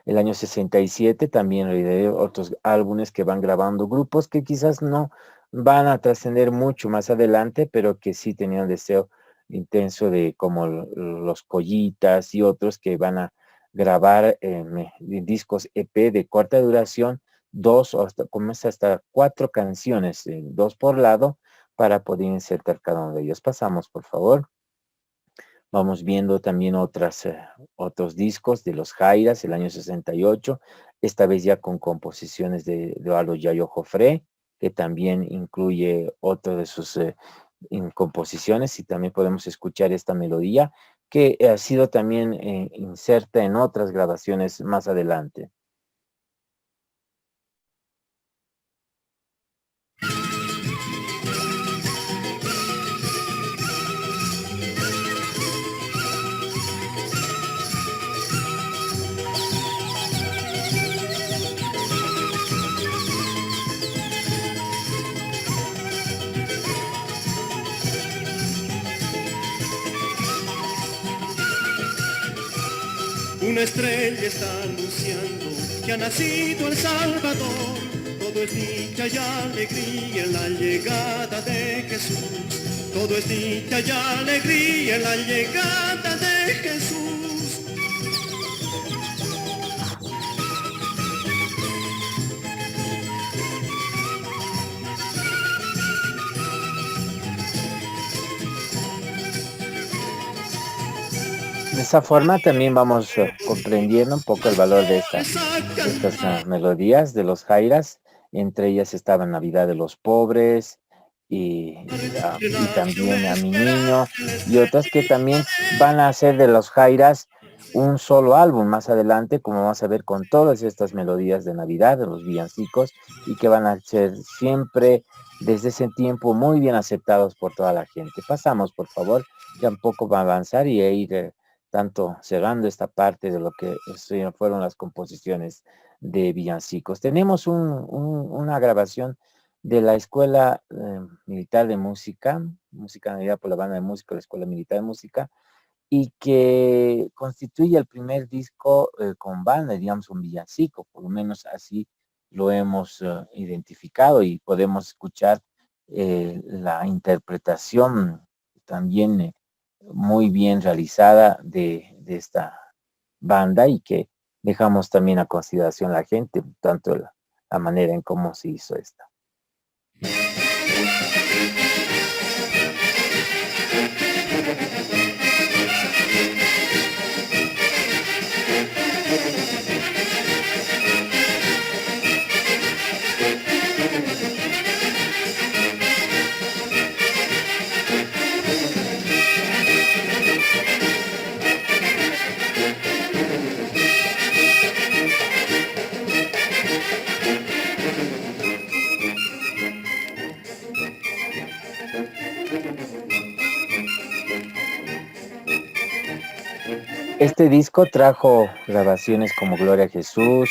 El año 67 también hay otros álbumes que van grabando grupos que quizás no van a trascender mucho más adelante, pero que sí tenían deseo intenso de como los Collitas y otros que van a grabar discos EP de corta duración, 2 o hasta 4 canciones, 2 por lado, para poder insertar cada uno de ellos. Pasamos, por favor. Vamos viendo también otros discos de los Jairas, el año 68, esta vez ya con composiciones de Eduardo Yayo Jofré, que también incluye otro de sus composiciones, y también podemos escuchar esta melodía que ha sido también inserta en otras grabaciones más adelante. Una estrella está anunciando que ha nacido El Salvador. Todo es dicha y alegría en la llegada de Jesús. Todo es dicha y alegría en la llegada de Jesús. esa forma también vamos comprendiendo un poco el valor de estas melodías de los jairas. Entre ellas estaban Navidad de los Pobres y también A Mi Niño y otras que también van a hacer de los jairas un solo álbum más adelante, como vamos a ver con todas estas melodías de Navidad, de los villancicos, y que van a ser siempre desde ese tiempo muy bien aceptados por toda la gente. Pasamos, por favor, ya un poco va a avanzar y a ir tanto cerrando esta parte de lo que fueron las composiciones de villancicos. Tenemos una grabación de la Escuela Militar de Música, Música Navidad por la Banda de Música de la Escuela Militar de Música, y que constituye el primer disco con banda, digamos, un villancico, por lo menos así lo hemos identificado y podemos escuchar la interpretación también muy bien realizada de esta banda y que dejamos también a consideración la gente, tanto la manera en cómo se hizo esta. Este disco trajo grabaciones como Gloria a Jesús,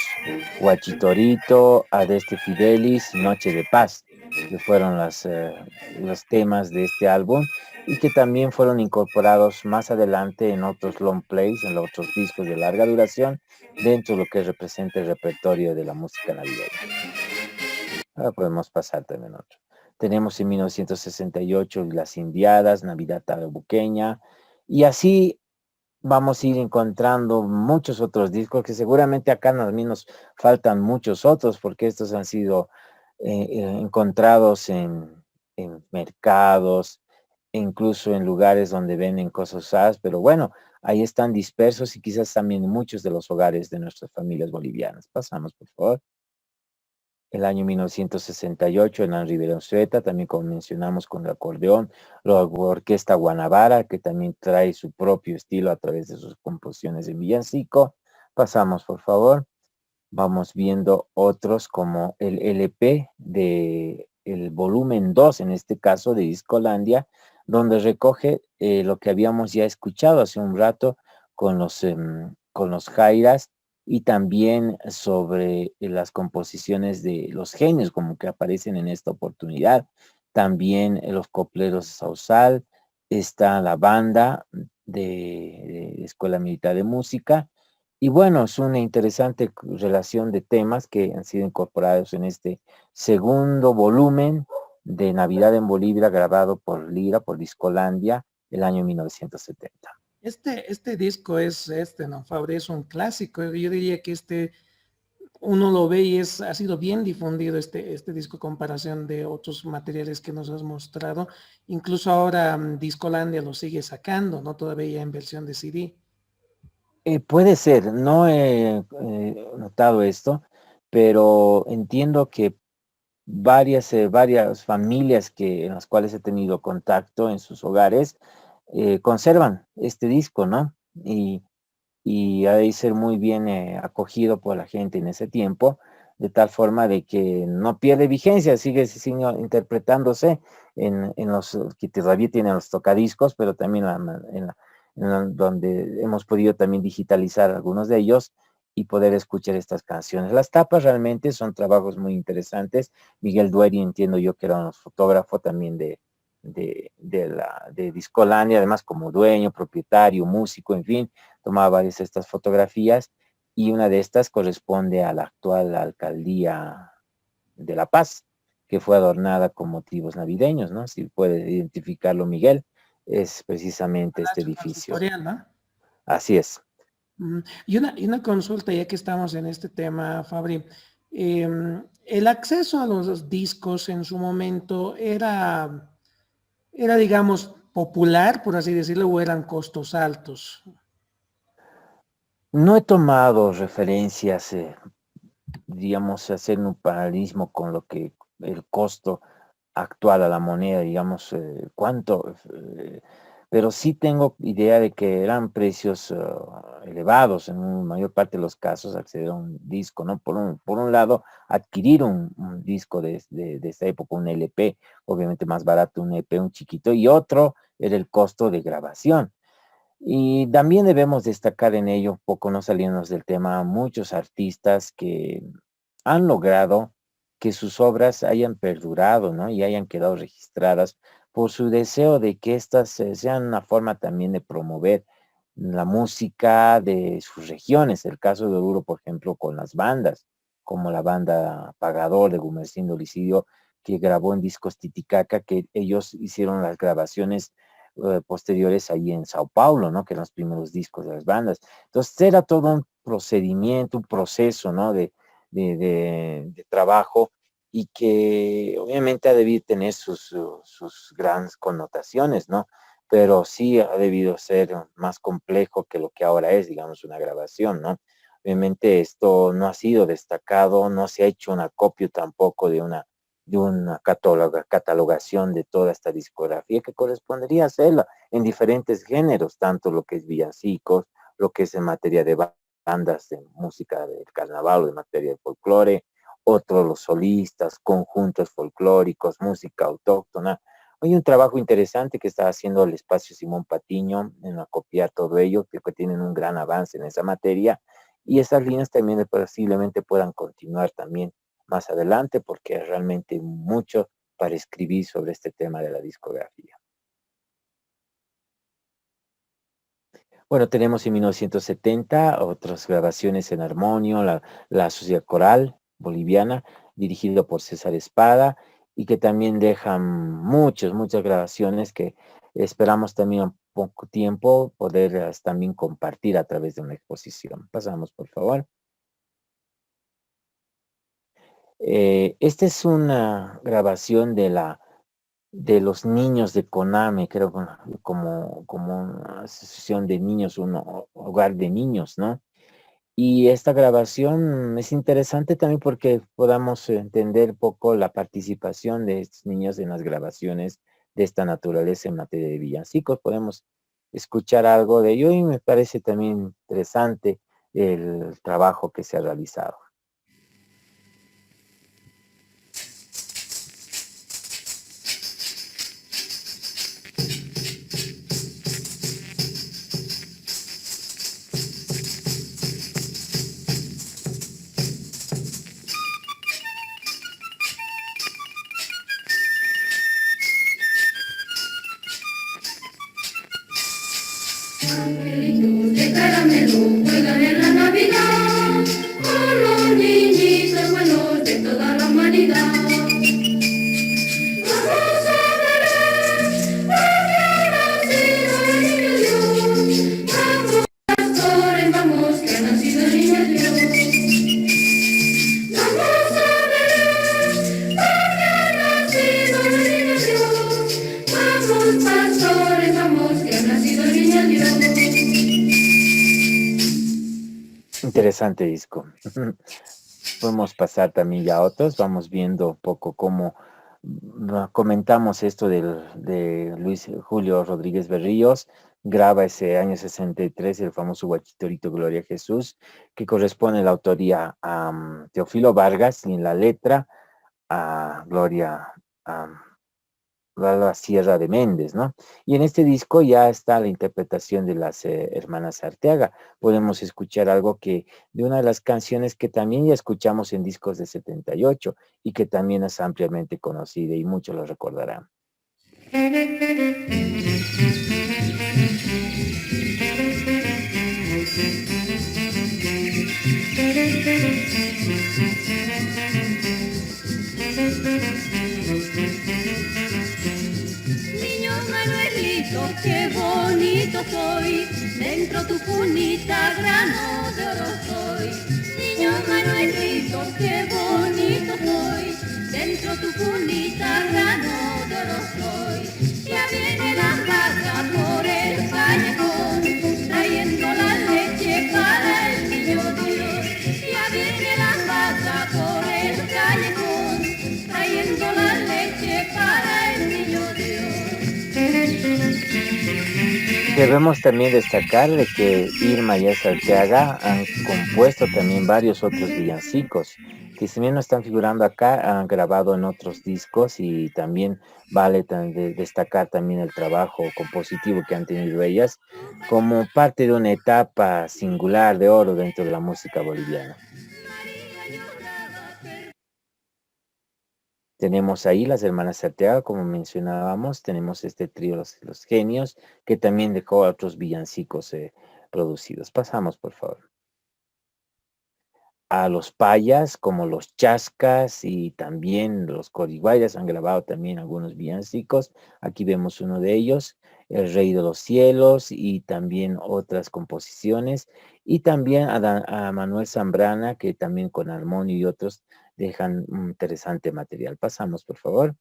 Huachitorito, Adeste Fidelis, Noche de Paz, que fueron los temas de este álbum y que también fueron incorporados más adelante en otros long plays, en los otros discos de larga duración, dentro de lo que representa el repertorio de la música navideña. Ahora podemos pasar también a otro. Tenemos en 1968 Las Indiadas, Navidad Tarabuqueña, y así vamos a ir encontrando muchos otros discos que seguramente acá nos faltan muchos otros porque estos han sido encontrados en mercados, incluso en lugares donde venden cosas usadas, pero bueno, ahí están dispersos y quizás también en muchos de los hogares de nuestras familias bolivianas. Pasamos, por favor. El año 1968 en Henri Berenzueta, también como mencionamos con el acordeón, la Orquesta Guanabara, que también trae su propio estilo a través de sus composiciones de villancico. Pasamos, por favor. Vamos viendo otros como el LP de el volumen 2, en este caso de Discolandia, donde recoge lo que habíamos ya escuchado hace un rato con los jairas, y también sobre las composiciones de los genios como que aparecen en esta oportunidad. También los copleros de Sausal, está la banda de Escuela Militar de Música. Y bueno, es una interesante relación de temas que han sido incorporados en este segundo volumen de Navidad en Bolivia, grabado por Lira, por Discolandia, el año 1970. Este disco ¿no, Fabri? Es un clásico. Yo diría que uno lo ve y ha sido bien difundido este disco en comparación de otros materiales que nos has mostrado. Incluso ahora Discolandia lo sigue sacando, ¿no? Todavía en versión de CD. Puede ser, no he notado esto, pero entiendo que varias familias en las cuales he tenido contacto en sus hogares conservan este disco, ¿no? Y ha de ser muy bien acogido por la gente en ese tiempo, de tal forma de que no pierde vigencia, sigue interpretándose en los que todavía tienen los tocadiscos, pero también donde hemos podido también digitalizar algunos de ellos y poder escuchar estas canciones. Las tapas realmente son trabajos muy interesantes. Miguel Dueri, entiendo yo que era un fotógrafo también de Discolandia, además como dueño, propietario, músico, en fin, tomaba varias de estas fotografías y una de estas corresponde a la actual alcaldía de La Paz, que fue adornada con motivos navideños, ¿no? Si puede identificarlo Miguel, es precisamente este edificio. ¿No? Así es. Y una consulta, ya que estamos en este tema, Fabri. El acceso a los discos en su momento era, digamos, popular, por así decirlo, o eran costos altos. No he tomado referencias, digamos, hacer un paralelismo con lo que el costo actual a la moneda, digamos, cuánto, pero sí tengo idea de que eran precios elevados en la mayor parte de los casos acceder a un disco, ¿no? Por un lado, adquirir un disco de esta época, un LP, obviamente más barato un EP, un chiquito, y otro era el costo de grabación. Y también debemos destacar en ello, un poco no saliéndonos del tema, muchos artistas que han logrado que sus obras hayan perdurado, ¿no? Y hayan quedado registradas por su deseo de que estas sean una forma también de promover la música de sus regiones. El caso de Oruro, por ejemplo, con las bandas, como la banda Pagador de Gumersindo Licidio, que grabó en discos Titicaca, que ellos hicieron las grabaciones posteriores ahí en Sao Paulo, ¿no? Que eran los primeros discos de las bandas. Entonces era todo un procedimiento, un proceso, ¿no? De trabajo y que obviamente ha debido tener sus grandes connotaciones, ¿no? Pero sí ha debido ser más complejo que lo que ahora es, digamos, una grabación, ¿no? Obviamente esto no ha sido destacado, no se ha hecho un acopio tampoco de una catalogación de toda esta discografía que correspondería hacerla en diferentes géneros, tanto lo que es villancicos, lo que es en materia de bandas de música del carnaval o de materia de folclore, otros los solistas, conjuntos folclóricos, música autóctona. Hay un trabajo interesante que está haciendo el espacio Simón Patiño en acopiar todo ello, que tienen un gran avance en esa materia, y esas líneas también posiblemente puedan continuar también más adelante, porque realmente mucho para escribir sobre este tema de la discografía. Bueno, tenemos en 1970 otras grabaciones en armonio, la Sociedad Coral Boliviana, dirigido por César Espada, y que también dejan muchas grabaciones que esperamos también en poco tiempo poder también compartir a través de una exposición. Pasamos, por favor. Esta es una grabación de los niños de CONAME, creo, como una asociación de niños, un hogar de niños, ¿no? Y esta grabación es interesante también porque podamos entender un poco la participación de estos niños en las grabaciones de esta naturaleza en materia de villancicos. Podemos escuchar algo de ello y me parece también interesante el trabajo que se ha realizado. Angelitos de caramelo juegan en la Navidad con los niñitos buenos de toda la humanidad. Vamos a Belén, porque ha nacido el niño Dios. Vamos, pastores, vamos, que ha nacido el niño Dios. Vamos a Belén, porque ha nacido el niño Dios. Vamos, pastores, vamos, que ha nacido el niño Dios. Interesante disco. Podemos pasar también ya a otros. Vamos viendo un poco cómo comentamos esto de Luis Julio Rodríguez Berríos. Graba ese año 63 el famoso Guachitorito Gloria a Jesús, que corresponde la autoría a Teófilo Vargas y en la letra a Gloria a la Sierra de Méndez, ¿no? Y en este disco ya está la interpretación de las hermanas Arteaga. Podemos escuchar algo de una de las canciones que también ya escuchamos en discos de 78 y que también es ampliamente conocida y muchos lo recordarán. Niño Manuelito, qué bonito soy, dentro tu cunita grano de oro soy. Niño Manuelito, qué bonito soy, dentro tu cunita grano de oro soy. Ya viene la vaca por el callejón, trayendo la leche para Debemos también destacar de que Irma y Elsa Arteaga han compuesto también varios otros villancicos, que si bien no están figurando acá, han grabado en otros discos y también vale destacar también el trabajo compositivo que han tenido ellas como parte de una etapa singular de oro dentro de la música boliviana. Tenemos ahí las hermanas Arteaga, como mencionábamos, tenemos este trío Los Genios, que también dejó otros villancicos producidos. Pasamos, por favor. A los payas, como los Chascas y también los Coriguayas, han grabado también algunos villancicos. Aquí vemos uno de ellos, El Rey de los Cielos, y también otras composiciones. Y también a Manuel Zambrana, que también con Armonio y otros dejan un interesante material. Pasamos, por favor.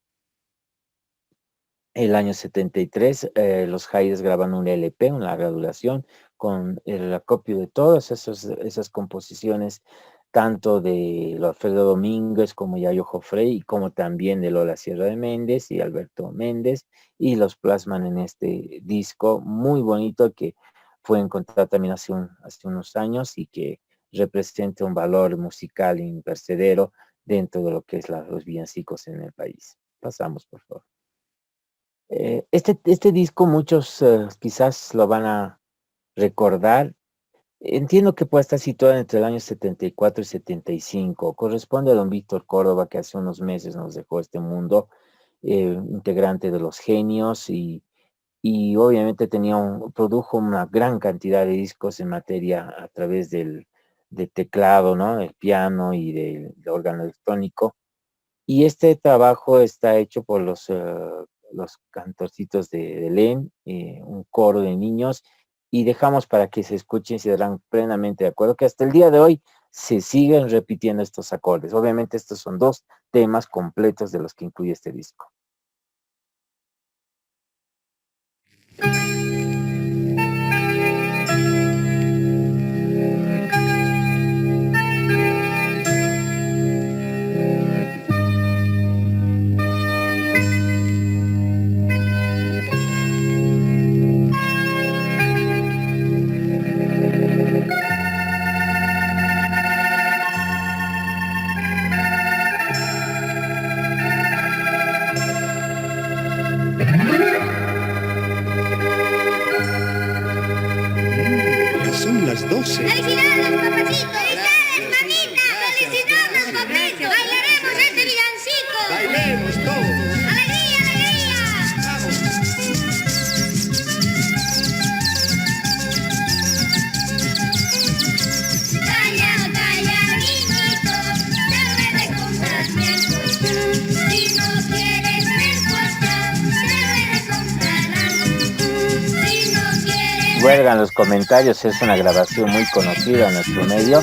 El año 73, los Jaides graban un LP, una larga duración, con el acopio de todas esas composiciones, tanto de Alfredo Domínguez como Yayo Jofré, y como también de Lola Sierra de Méndez y Alberto Méndez, y los plasman en este disco muy bonito que fue encontrado también hace unos años y que representa un valor musical impercedero dentro de lo que es los villancicos en el país. Pasamos, por favor. Este disco muchos quizás lo van a recordar. Entiendo que puede estar situado entre el año 74 y 75. Corresponde a don Víctor Córdoba, que hace unos meses nos dejó este mundo, integrante de Los Genios, y obviamente produjo una gran cantidad de discos en materia a través del teclado, ¿no? El piano y del órgano electrónico. Y este trabajo está hecho por los cantorcitos de Belén, un coro de niños, y dejamos para que se escuchen, se darán plenamente de acuerdo que hasta el día de hoy se siguen repitiendo estos acordes. Obviamente estos son 2 temas completos de los que incluye este disco. Son las 12. ¡Felicidades, papacito! ¡Felicidades, mamita! ¡Felicidades, papito! ¡Bailaremos este villancico! Bailemos todos. ¡Alegría, alegría! Calla, calla, niñito, debe de comprarme el colchón. Si no quieres el colchón, debe de comprar algo. Si no quieres... Huelgan los comentarios, es una grabación muy conocida en nuestro medio.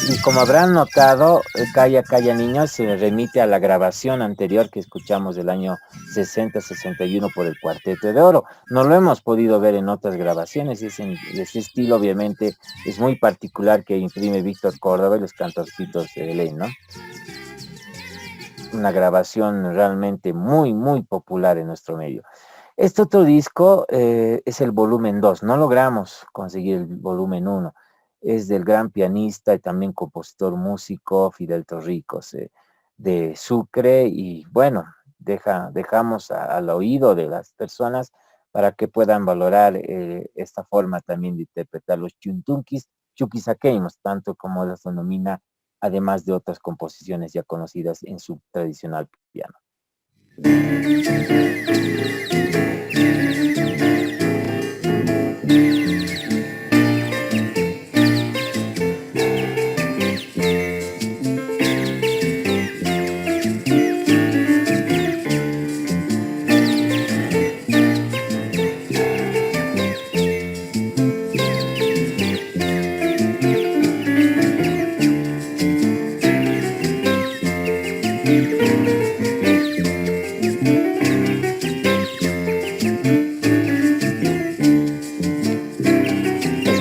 Y como habrán notado, Calla, Calla Niños se remite a la grabación anterior que escuchamos del año 60-61 por el Cuarteto de Oro. No lo hemos podido ver en otras grabaciones, ese estilo obviamente es muy particular que imprime Víctor Córdoba y los cantorcitos de Belén, ¿no? Una grabación realmente muy, muy popular en nuestro medio. Este otro disco es el volumen 2, no logramos conseguir el volumen 1. Es del gran pianista y también compositor músico Fidel Torricos, de Sucre, y bueno, dejamos al oído de las personas para que puedan valorar esta forma también de interpretar los chuntunquis, chuquisaqueños, tanto como las denomina, además de otras composiciones ya conocidas en su tradicional piano.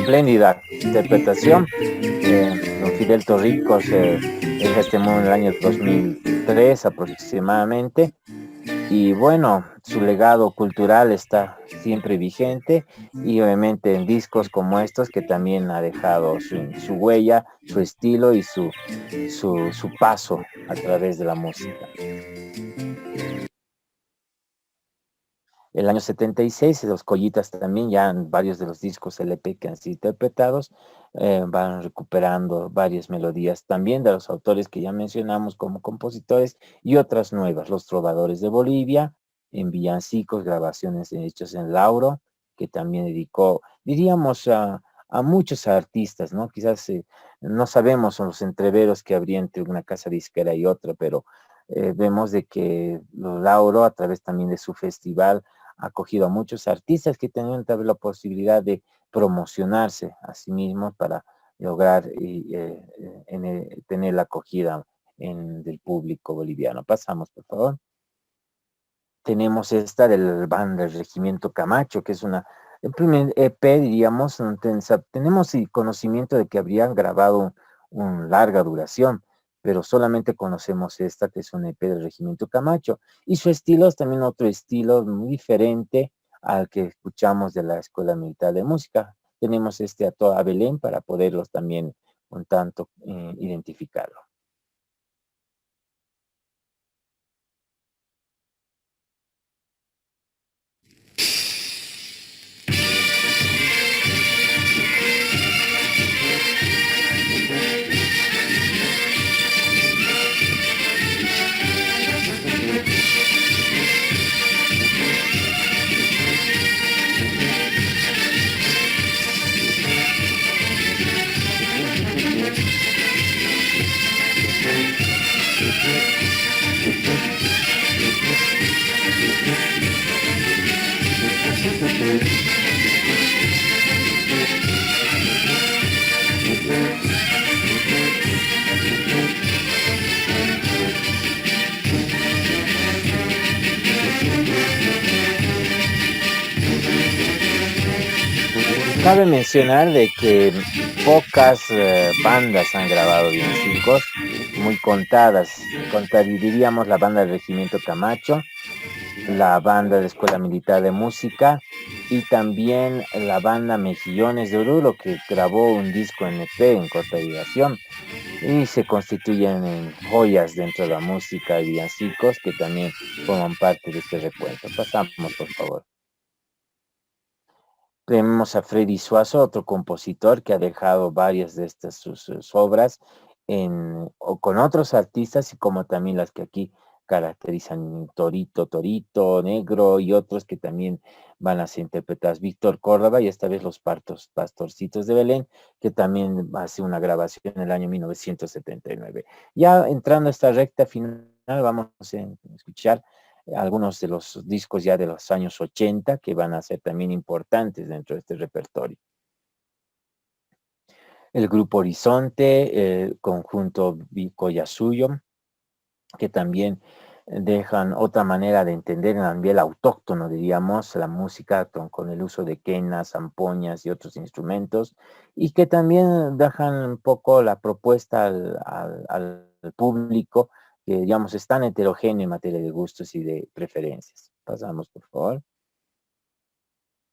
Espléndida interpretación. Don Fidel Torricos deja este mundo en el año 2003 aproximadamente. Y bueno, su legado cultural está siempre vigente y obviamente en discos como estos que también ha dejado su huella, su estilo y su paso a través de la música. El año 76, los Collitas también, ya en varios de los discos LP que han sido interpretados, van recuperando varias melodías también de los autores que ya mencionamos como compositores y otras nuevas, Los Trovadores de Bolivia, en villancicos, grabaciones hechas en Lauro, que también dedicó, diríamos, a muchos artistas, ¿no? Quizás no sabemos los entreveros que habría entre una casa disquera y otra, pero vemos de que Lauro, a través también de su festival, ha acogido a muchos artistas que tenían también la posibilidad de promocionarse a sí mismos para lograr tener la acogida del público boliviano. Pasamos, por favor. Tenemos esta del banda del Regimiento Camacho, que es el primer EP, diríamos, tenemos conocimiento de que habrían grabado una larga duración, pero solamente conocemos esta, que es un EP del Regimiento Camacho, y su estilo es también otro estilo muy diferente al que escuchamos de la Escuela Militar de Música. Tenemos a Belén para poderlos también un tanto identificarlo. Cabe mencionar de que pocas bandas han grabado villancicos, muy contadas, diríamos la banda del Regimiento Camacho, la banda de la Escuela Militar de Música y también la banda Mejillones de Oruro, que grabó un disco en EP en corta duración y se constituyen en joyas dentro de la música y villancicos que también forman parte de este recuento. Pasamos, por favor. Tenemos a Freddy Suazo, otro compositor que ha dejado varias de estas sus obras con otros artistas y como también las que aquí caracterizan Torito, Negro y otros que también van a ser interpretadas. Víctor Córdoba y esta vez Los Pastorcitos de Belén, que también hace una grabación en el año 1979. Ya entrando a esta recta final, vamos a escuchar algunos de los discos ya de los años 80 que van a ser también importantes dentro de este repertorio. El grupo Horizonte, el conjunto Vicoyasuyo, que también dejan otra manera de entender en el ambiente autóctono, diríamos, la música con el uso de quenas, zampoñas y otros instrumentos, y que también dejan un poco la propuesta al público, que digamos es tan heterogéneo en materia de gustos y de preferencias. Pasamos, por favor.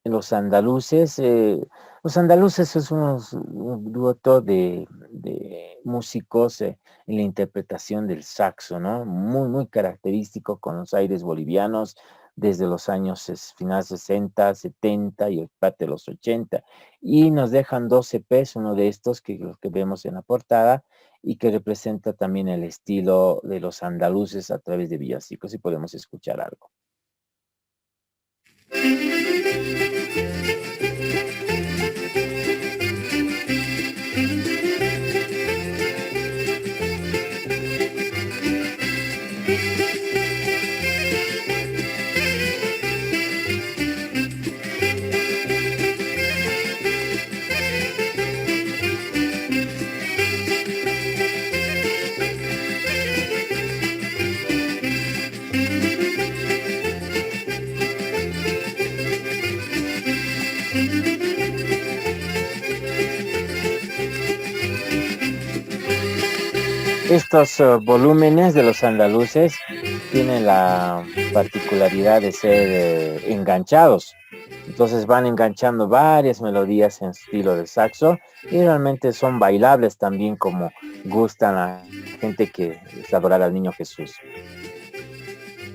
Los andaluces es un dueto de músicos en la interpretación del saxo, ¿no? Muy, muy característico con los aires bolivianos desde los años finales 60, 70 y parte de los 80. Y nos dejan 2 EPs, uno de estos que vemos en la portada y que representa también el estilo de los andaluces a través de villancicos y podemos escuchar algo. Estos volúmenes de los andaluces tienen la particularidad de ser enganchados. Entonces van enganchando varias melodías en estilo de saxo y realmente son bailables también, como gustan a gente que es adorar al Niño Jesús.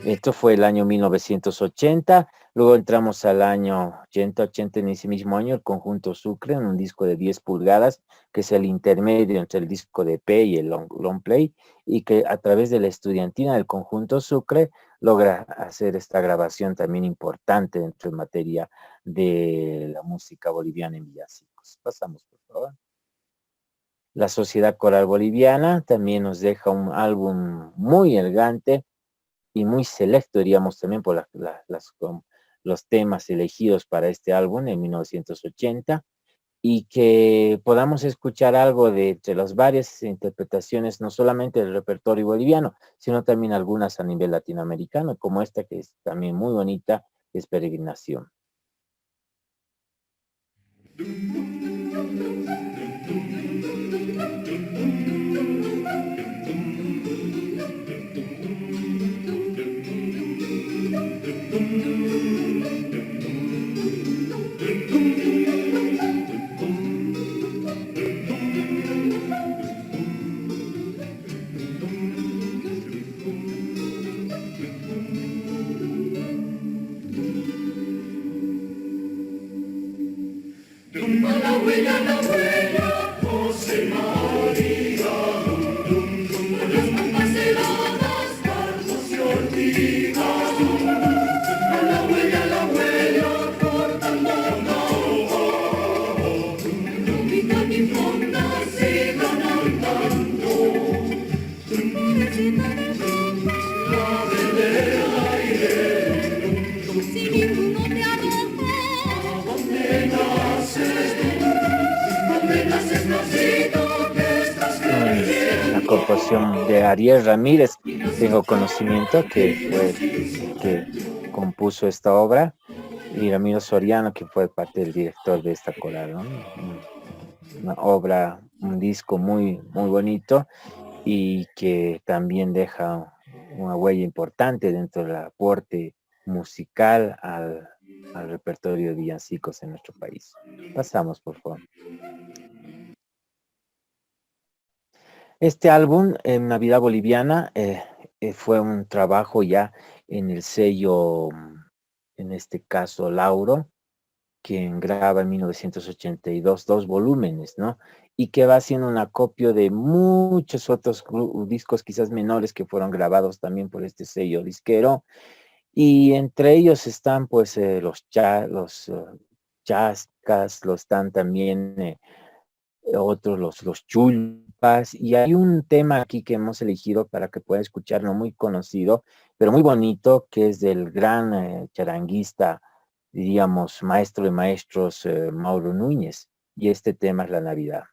Esto fue el año 1980. Luego entramos al año 80, en ese mismo año, el Conjunto Sucre, en un disco de 10 pulgadas, que es el intermedio entre el disco de EP y el long play, y que a través de la estudiantina del Conjunto Sucre logra hacer esta grabación también importante dentro de materia de la música boliviana en villancicos. Pasamos, por favor. La Sociedad Coral Boliviana también nos deja un álbum muy elegante y muy selecto, diríamos, también por los temas elegidos para este álbum en 1980, y que podamos escuchar algo de entre las varias interpretaciones, no solamente del repertorio boliviano, sino también algunas a nivel latinoamericano, como esta que es también muy bonita, que es Peregrinación. Composición de Ariel Ramírez, tengo conocimiento que fue que compuso esta obra, y Ramiro Soriano, que fue parte del director de esta coral, ¿no? Una obra, un disco muy, muy bonito, y que también deja una huella importante dentro del aporte musical al repertorio de villancicos en nuestro país. Pasamos, por favor. Este álbum, Navidad Boliviana, fue un trabajo ya en el sello, en este caso Lauro, quien graba en 1982 2 volúmenes, ¿no? Y que va haciendo un acopio de muchos otros discos quizás menores que fueron grabados también por este sello disquero. Y entre ellos están pues los chascas, están también otros los chulpas, y hay un tema aquí que hemos elegido para que puedan escucharlo, muy conocido, pero muy bonito, que es del gran charanguista, diríamos, maestro de maestros, Mauro Núñez, y este tema es La Navidad.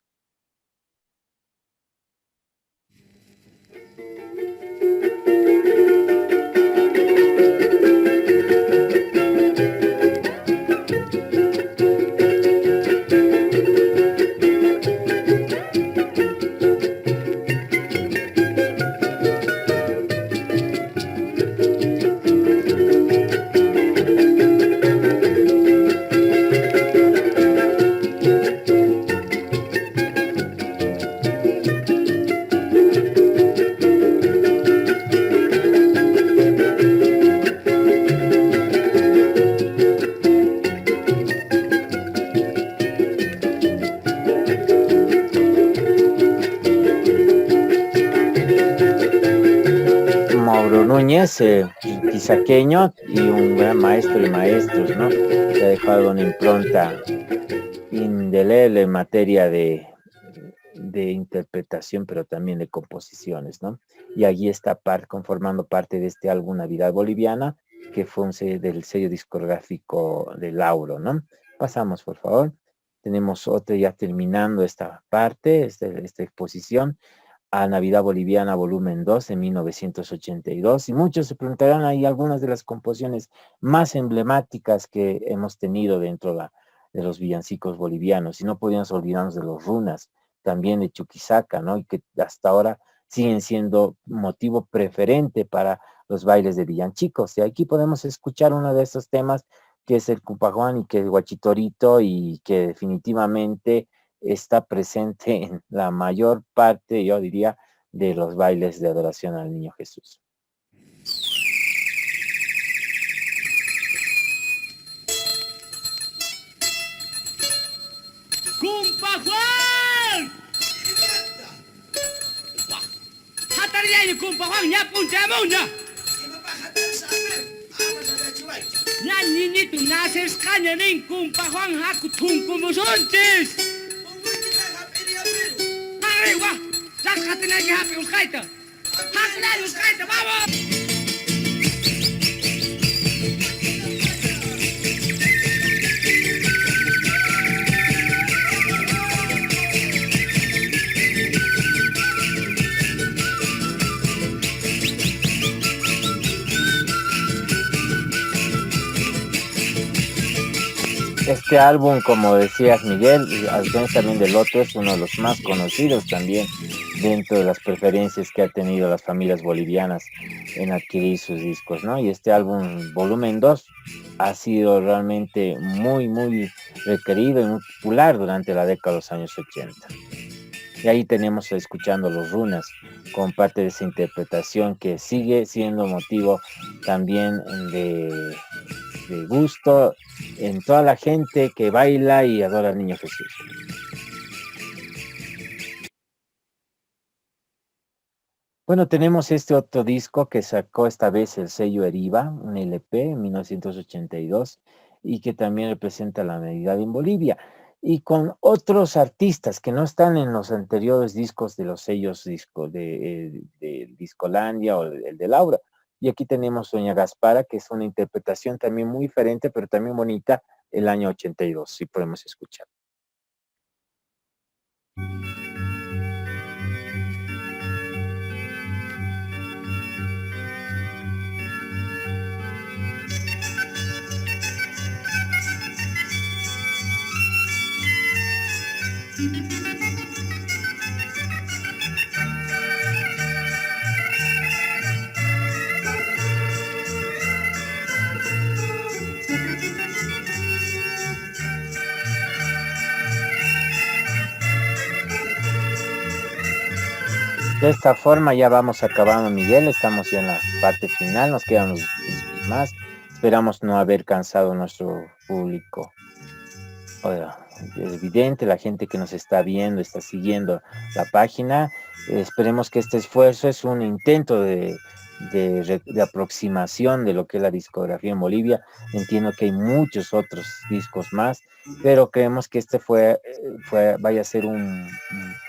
Núñez, quizaqueño y un gran maestro de maestros, ¿no? Que ha dejado una impronta indeleble en materia de interpretación, pero también de composiciones, ¿no? Y allí está conformando parte de este álbum Navidad Boliviana, que fue del sello discográfico de Lauro, ¿no? Pasamos, por favor. Tenemos otro ya terminando esta parte, esta exposición, a Navidad Boliviana volumen 2 en 1982, y muchos se preguntarán, hay algunas de las composiciones más emblemáticas que hemos tenido dentro de los villancicos bolivianos, y no podíamos olvidarnos de los runas, también de Chuquisaca, ¿no? Y que hasta ahora siguen siendo motivo preferente para los bailes de villancicos. Y aquí podemos escuchar uno de esos temas que es el Cumpajuan y que es Guachitorito y que definitivamente está presente en la mayor parte, yo diría, de los bailes de adoración al Niño Jesús. Kumpajuan! Hatarian Kumpajuan ya punta muna. Ya ninito naces cañarín Kumpajuan haku tunkumusontes. Arriba, sácate na que happy uskaita. Hakla uskaita, vamos. Este álbum, como decías Miguel, a diferencia también del otro, es uno de los más conocidos también dentro de las preferencias que ha tenido las familias bolivianas en adquirir sus discos, ¿no? Y este álbum, volumen 2, ha sido realmente muy requerido y muy popular durante la década de los años 80. Y ahí tenemos escuchando los Runas con parte de esa interpretación que sigue siendo motivo también de gusto en toda la gente que baila y adora al Niño Jesús. Bueno, tenemos este otro disco que sacó esta vez el sello Eriva, un LP en 1982, y que también representa la Navidad en Bolivia, y con otros artistas que no están en los anteriores discos de los sellos de Discolandia o el de Laura. Y aquí tenemos Doña Gaspara, que es una interpretación también muy diferente, pero también bonita, el año 82, si podemos escuchar. De esta forma ya vamos acabando, Miguel, estamos ya en la parte final, nos quedan unos discos más, esperamos no haber cansado a nuestro público. Es evidente, la gente que nos está viendo, está siguiendo la página, esperemos que este esfuerzo es un intento de aproximación de lo que es la discografía en Bolivia. Entiendo que hay muchos otros discos más, pero creemos que este vaya a ser un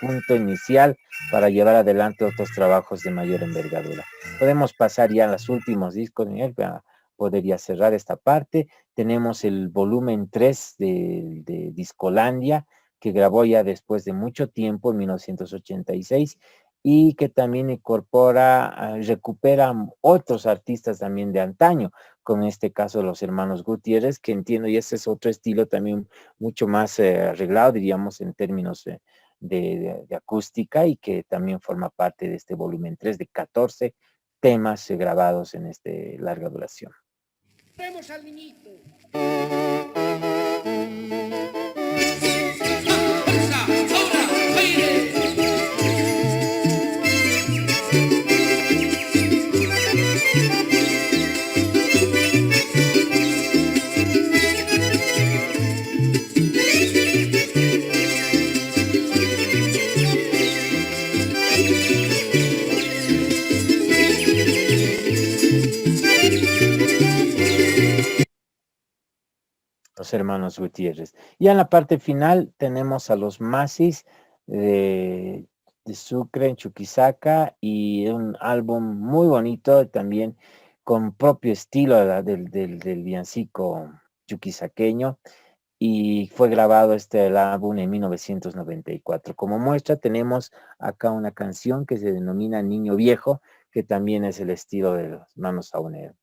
punto inicial para llevar adelante otros trabajos de mayor envergadura. Podemos pasar ya a los últimos discos, Miguel, para poder ya cerrar esta parte. Tenemos el volumen 3 de Discolandia, que grabó ya después de mucho tiempo, en 1986, y que también recupera otros artistas también de antaño, como en este caso los hermanos Gutiérrez, que entiendo, y ese es otro estilo también mucho más arreglado, diríamos, en términos de acústica, y que también forma parte de este volumen 3 de 14 temas grabados en este larga duración. Vemos al niñito. Los hermanos Gutiérrez. Y en la parte final tenemos a los Masis de Sucre, en Chuquisaca, y un álbum muy bonito también con propio estilo del villancico chuquisaqueño, y fue grabado el álbum en 1994. Como muestra tenemos acá una canción que se denomina Niño Viejo, que también es el estilo de los hermanos Saunero.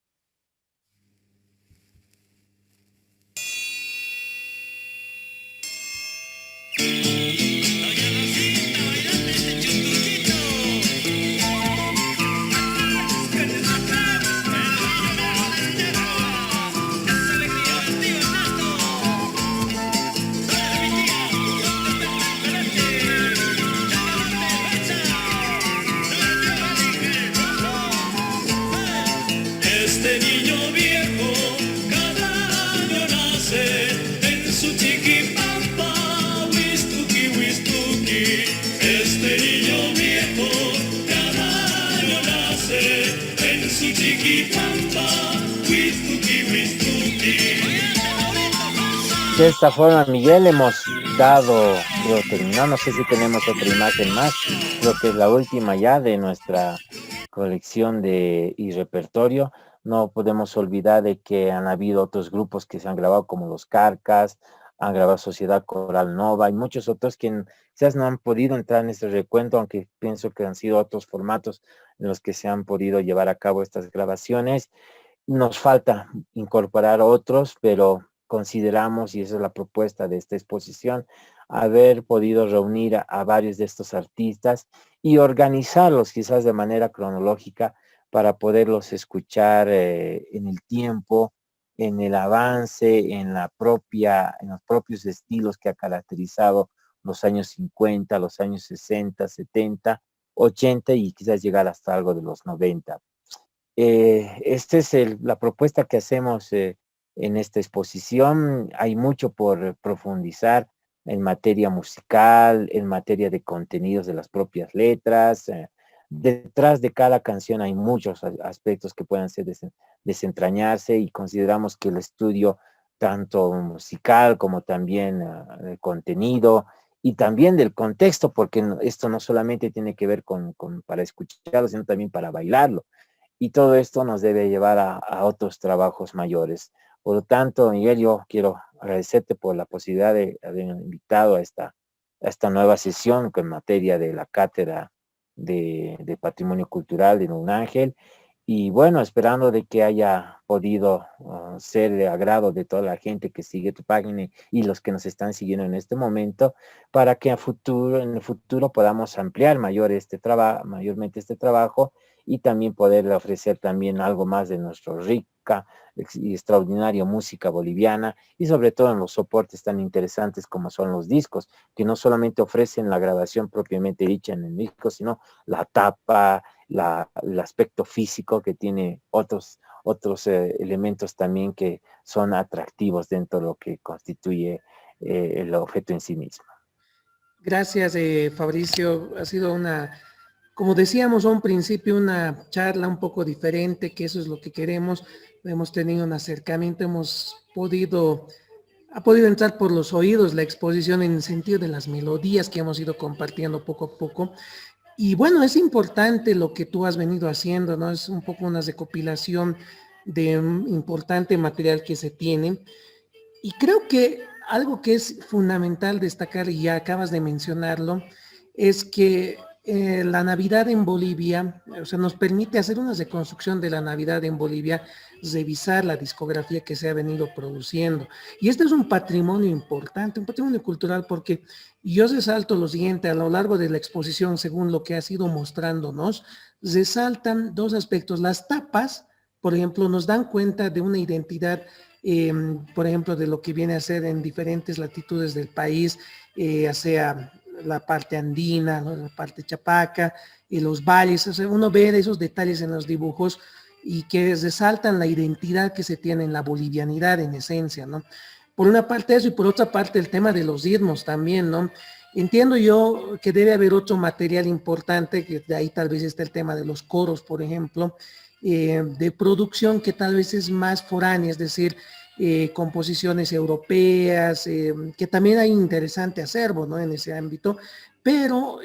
De esta forma, Miguel, hemos dado, creo, terminado, no sé si tenemos otra imagen más, creo que es la última ya de nuestra colección y repertorio. No podemos olvidar de que han habido otros grupos que se han grabado como Los Carcas, han grabado Sociedad Coral Nova y muchos otros que quizás no han podido entrar en este recuento, aunque pienso que han sido otros formatos en los que se han podido llevar a cabo estas grabaciones. Nos falta incorporar otros, pero consideramos, y esa es la propuesta de esta exposición, haber podido reunir a varios de estos artistas y organizarlos quizás de manera cronológica para poderlos escuchar en el tiempo, en el avance, en los propios estilos que ha caracterizado los años 50, los años 60, 70, 80 y quizás llegar hasta algo de los 90. Esta es la propuesta que hacemos en esta exposición. Hay mucho por profundizar en materia musical, en materia de contenidos de las propias letras. Detrás de cada canción hay muchos aspectos que puedan ser desentrañarse y consideramos que el estudio tanto musical como también el contenido y también del contexto, porque esto no solamente tiene que ver para escucharlo, sino también para bailarlo. Y todo esto nos debe llevar a otros trabajos mayores. Por lo tanto, Miguel, yo quiero agradecerte por la posibilidad de haber invitado a esta nueva sesión en materia de la Cátedra de Patrimonio Cultural de Don Ángel. Y bueno, esperando de que haya podido ser de agrado de toda la gente que sigue tu página y los que nos están siguiendo en este momento, para que en el futuro podamos ampliar mayormente este trabajo y también poder ofrecer también algo más de nuestra rica y extraordinaria música boliviana y sobre todo en los soportes tan interesantes como son los discos, que no solamente ofrecen la grabación propiamente dicha en el disco, sino la tapa, el aspecto físico que tiene otros elementos también que son atractivos dentro de lo que constituye el objeto en sí mismo. Gracias, Fabricio. Ha sido como decíamos a un principio, una charla un poco diferente, que eso es lo que queremos. Hemos tenido un acercamiento, ha podido entrar por los oídos la exposición en el sentido de las melodías que hemos ido compartiendo poco a poco. Y bueno, es importante lo que tú has venido haciendo, ¿no? Es un poco una recopilación de un importante material que se tiene. Y creo que algo que es fundamental destacar, y ya acabas de mencionarlo, es que la Navidad en Bolivia, o sea, nos permite hacer una reconstrucción de la Navidad en Bolivia, revisar la discografía que se ha venido produciendo. Y este es un patrimonio importante, un patrimonio cultural, porque yo resalto lo siguiente: a lo largo de la exposición, según lo que ha sido mostrándonos, resaltan dos aspectos. Las tapas, por ejemplo, nos dan cuenta de una identidad, por ejemplo, de lo que viene a ser en diferentes latitudes del país, ya sea la parte andina, ¿no?, la parte chapaca y los valles. O sea, uno ve esos detalles en los dibujos y que resaltan la identidad que se tiene en la bolivianidad en esencia, ¿no? Por una parte eso, y por otra parte el tema de los ritmos también, ¿no? Entiendo yo que debe haber otro material importante, que de ahí tal vez está el tema de los coros, por ejemplo, de producción que tal vez es más foránea, es decir, composiciones europeas, que también hay interesante acervo, ¿no?, en ese ámbito, pero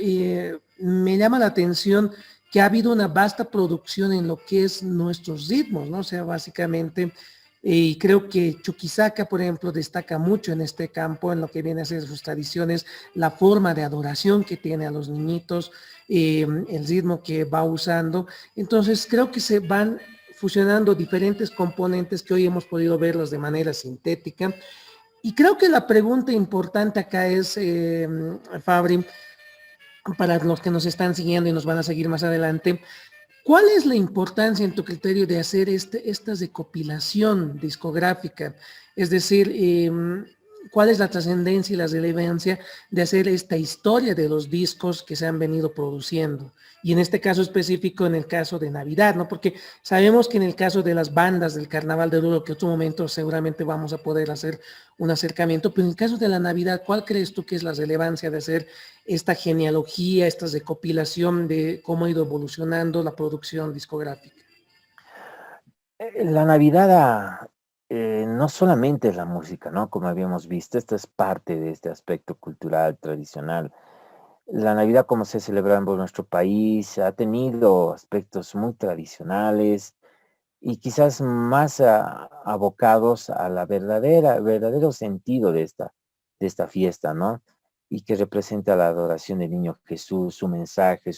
me llama la atención que ha habido una vasta producción en lo que es nuestros ritmos, ¿no? O sea, básicamente, y creo que Chuquisaca, por ejemplo, destaca mucho en este campo, en lo que viene a ser sus tradiciones, la forma de adoración que tiene a los niñitos, el ritmo que va usando. Entonces, creo que se van fusionando diferentes componentes que hoy hemos podido verlos de manera sintética. Y creo que la pregunta importante acá es, Fabri, para los que nos están siguiendo y nos van a seguir más adelante, ¿cuál es la importancia en tu criterio de hacer esta recopilación discográfica? Es decir, ¿cuál es la trascendencia y la relevancia de hacer esta historia de los discos que se han venido produciendo? Y en este caso específico, en el caso de Navidad, ¿no? Porque sabemos que en el caso de las bandas del Carnaval de Oruro, que en otro momento seguramente vamos a poder hacer un acercamiento, pero en el caso de la Navidad, ¿cuál crees tú que es la relevancia de hacer esta genealogía, esta recopilación de cómo ha ido evolucionando la producción discográfica? La Navidad no solamente es la música, ¿no? Como habíamos visto, esto es parte de este aspecto cultural, tradicional. La Navidad, como se celebra en nuestro país, ha tenido aspectos muy tradicionales y quizás más abocados a la verdadero sentido de esta fiesta, ¿no? Y que representa la adoración del niño Jesús, su mensaje,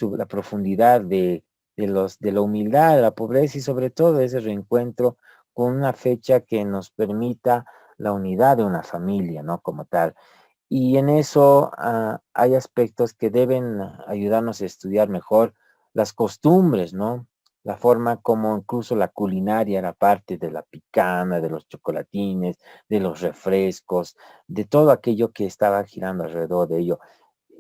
la profundidad de la humildad, de la pobreza y sobre todo ese reencuentro con una fecha que nos permita la unidad de una familia, ¿no? Como tal. Y en eso hay aspectos que deben ayudarnos a estudiar mejor las costumbres, ¿no? La forma como incluso la culinaria era parte de la picana, de los chocolatines, de los refrescos, de todo aquello que estaba girando alrededor de ello.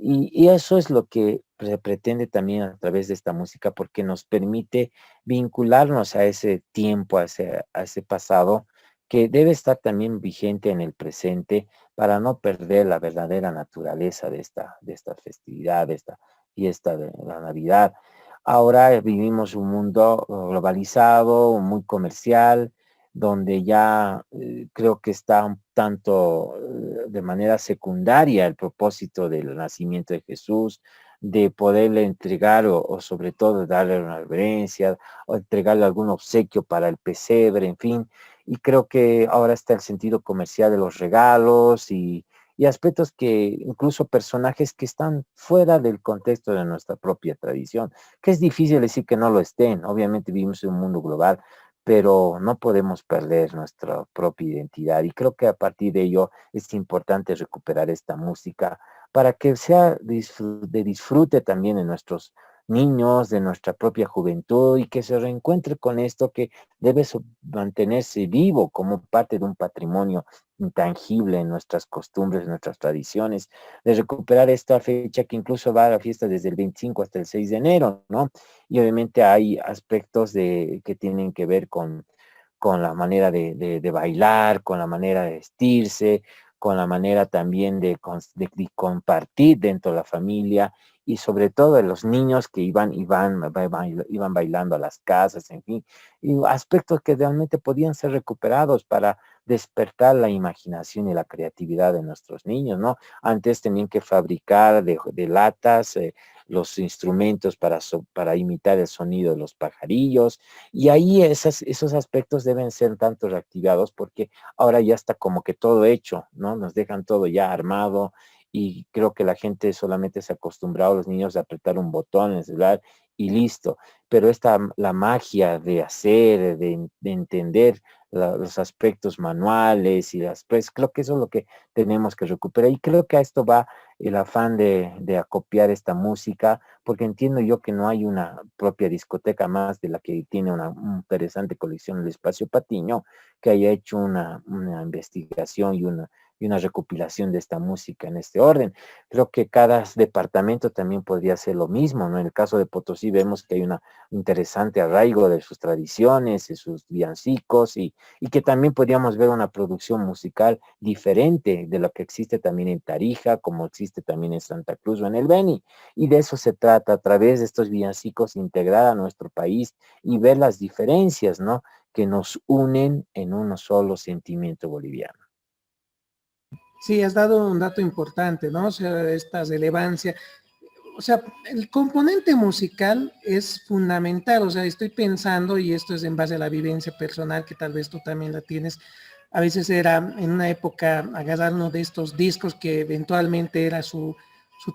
Y eso es lo que se pretende también a través de esta música, porque nos permite vincularnos a ese tiempo, a ese pasado, que debe estar también vigente en el presente para no perder la verdadera naturaleza de esta festividad, de esta fiesta de la Navidad. Ahora vivimos un mundo globalizado, muy comercial, donde ya creo que está un tanto de manera secundaria el propósito del nacimiento de Jesús, de poderle entregar o sobre todo darle una reverencia o entregarle algún obsequio para el pesebre, en fin. Y creo que ahora está el sentido comercial de los regalos y aspectos que incluso personajes que están fuera del contexto de nuestra propia tradición, que es difícil decir que no lo estén. Obviamente vivimos en un mundo global, pero no podemos perder nuestra propia identidad. Y creo que a partir de ello es importante recuperar esta música para que sea de disfrute también de nuestros niños, de nuestra propia juventud y que se reencuentre con esto que debe mantenerse vivo como parte de un patrimonio intangible en nuestras costumbres, en nuestras tradiciones, de recuperar esta fecha que incluso va a la fiesta desde el 25 hasta el 6 de enero, ¿no? Y obviamente hay aspectos que tienen que ver con la manera de bailar, con la manera de vestirse, con la manera también de compartir dentro de la familia y sobre todo de los niños que iban bailando a las casas, en fin, y aspectos que realmente podían ser recuperados para despertar la imaginación y la creatividad de nuestros niños, ¿no? Antes tenían que fabricar de latas los instrumentos para imitar el sonido de los pajarillos, y ahí esos aspectos deben ser tanto reactivados porque ahora ya está como que todo hecho, ¿no? Nos dejan todo ya armado y creo que la gente solamente se ha acostumbrado a los niños a apretar un botón en el celular y listo. Pero la magia de hacer, de entender los aspectos manuales pues creo que eso es lo que tenemos que recuperar. Y creo que a esto va el afán de acopiar esta música, porque entiendo yo que no hay una propia discoteca más de la que tiene una interesante colección el Espacio Patiño, que haya hecho una investigación y una recopilación de esta música en este orden. Creo que cada departamento también podría hacer lo mismo, ¿no? En el caso de Potosí vemos que hay un interesante arraigo de sus tradiciones, de sus villancicos y que también podríamos ver una producción musical diferente de lo que existe también en Tarija, como existe también en Santa Cruz o en el Beni. Y de eso se trata, a través de estos villancicos, integrar a nuestro país y ver las diferencias, ¿no? Que nos unen en uno solo sentimiento boliviano. Sí, has dado un dato importante, ¿no? O sea, esta relevancia. O sea, el componente musical es fundamental. O sea, estoy pensando, y esto es en base a la vivencia personal, que tal vez tú también la tienes. A veces era en una época agarrar uno de estos discos que eventualmente era su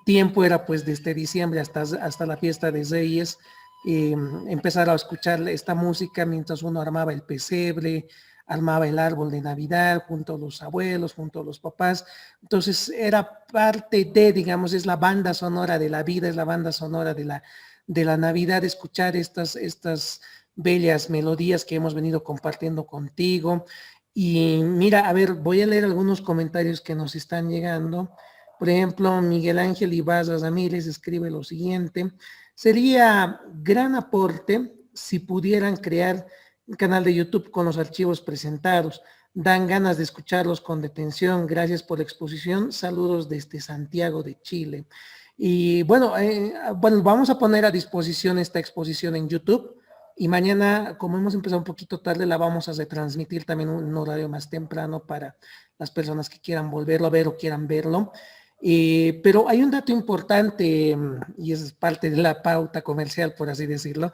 tiempo, era pues desde diciembre hasta la fiesta de Reyes, empezar a escuchar esta música mientras uno armaba el pesebre, armaba el árbol de Navidad junto a los abuelos, junto a los papás. Entonces era parte de, digamos, es la banda sonora de la vida, es la banda sonora de la Navidad, escuchar estas bellas melodías que hemos venido compartiendo contigo. Y mira, a ver, voy a leer algunos comentarios que nos están llegando. Por ejemplo, Miguel Ángel Ibarra Ramírez escribe lo siguiente: sería gran aporte si pudieran crear un canal de YouTube con los archivos presentados. Dan ganas de escucharlos con detención. Gracias por la exposición. Saludos desde Santiago de Chile. Y bueno, vamos a poner a disposición esta exposición en YouTube Y mañana, como hemos empezado un poquito tarde, la vamos a retransmitir también un horario más temprano para las personas que quieran volverlo a ver o quieran verlo. Pero hay un dato importante, y es parte de la pauta comercial, por así decirlo.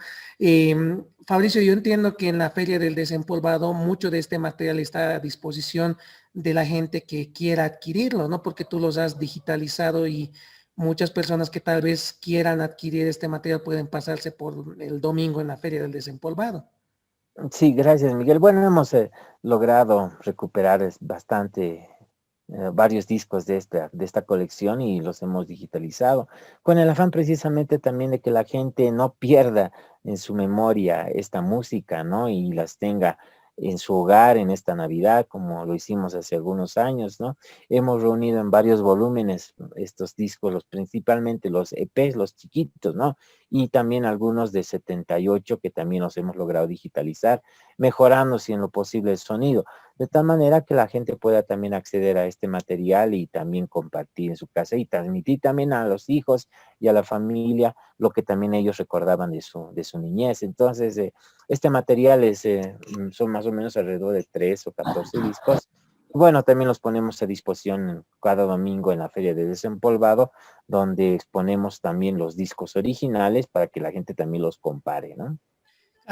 Fabricio, yo entiendo que en la Feria del Desempolvado mucho de este material está a disposición de la gente que quiera adquirirlo, ¿no? Porque tú los has digitalizado y muchas personas que tal vez quieran adquirir este material pueden pasarse por el domingo en la Feria del Desempolvado. Sí, gracias, Miguel. Bueno, hemos logrado recuperar bastante varios discos de esta colección y los hemos digitalizado, con el afán precisamente también de que la gente no pierda en su memoria esta música, ¿no? Y las tenga en su hogar en esta Navidad, como lo hicimos hace algunos años, ¿no? Hemos reunido en varios volúmenes estos discos, principalmente los EPs, los chiquitos, ¿no? Y también algunos de 78 que también los hemos logrado digitalizar, mejorando si en lo posible el sonido, de tal manera que la gente pueda también acceder a este material y también compartir en su casa y transmitir también a los hijos y a la familia lo que también ellos recordaban de su niñez. Entonces, este material son más o menos alrededor de 3 o 14 discos. Bueno, también los ponemos a disposición cada domingo en la Feria de Desempolvado, donde exponemos también los discos originales para que la gente también los compare, ¿no?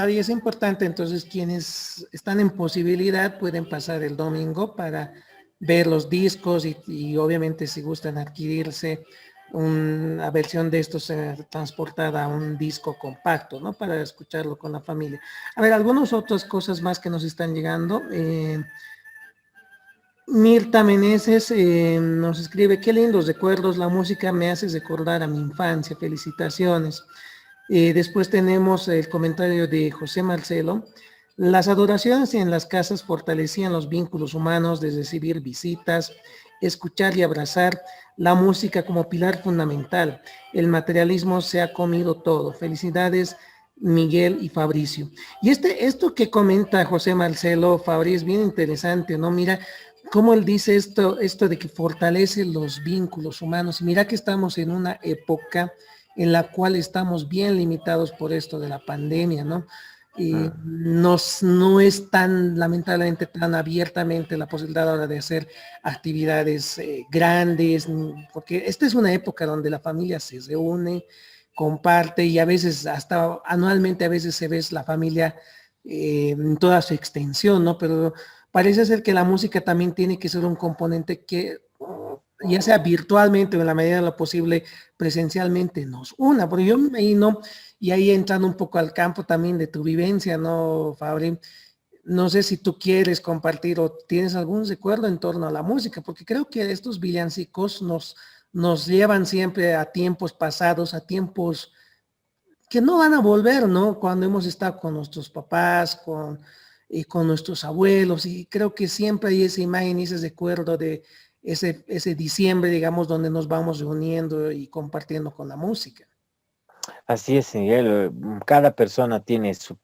Y es importante, entonces, quienes están en posibilidad pueden pasar el domingo para ver los discos y obviamente si gustan adquirirse una versión de estos transportada a un disco compacto, ¿no? Para escucharlo con la familia. A ver, algunas otras cosas más que nos están llegando. Mirta Meneses nos escribe, qué lindos recuerdos, la música me hace recordar a mi infancia, felicitaciones. Después tenemos el comentario de José Marcelo. Las adoraciones en las casas fortalecían los vínculos humanos de recibir visitas, escuchar y abrazar, la música como pilar fundamental. El materialismo se ha comido todo. Felicidades, Miguel y Fabricio. Y esto que comenta José Marcelo, Fabri, es bien interesante, ¿no? Mira cómo él dice esto de que fortalece los vínculos humanos. Y mira que estamos en una época en la cual estamos bien limitados por esto de la pandemia, ¿no? Y no es tan, lamentablemente, tan abiertamente la posibilidad ahora de hacer actividades grandes, porque esta es una época donde la familia se reúne, comparte y a veces, hasta anualmente, a veces se ve la familia en toda su extensión, ¿no? Pero parece ser que la música también tiene que ser un componente que ya sea virtualmente o en la medida de lo posible presencialmente nos una, porque yo me imagino, y ahí entrando un poco al campo también de tu vivencia, ¿no, Fabri? No sé si tú quieres compartir o tienes algún recuerdo en torno a la música, porque creo que estos villancicos nos llevan siempre a tiempos pasados, a tiempos que no van a volver, ¿no? Cuando hemos estado con nuestros papás, con nuestros abuelos, y creo que siempre hay esa imagen y ese recuerdo de ese diciembre, digamos, donde nos vamos reuniendo y compartiendo con la música. Así es, Miguel. Cada persona tiene su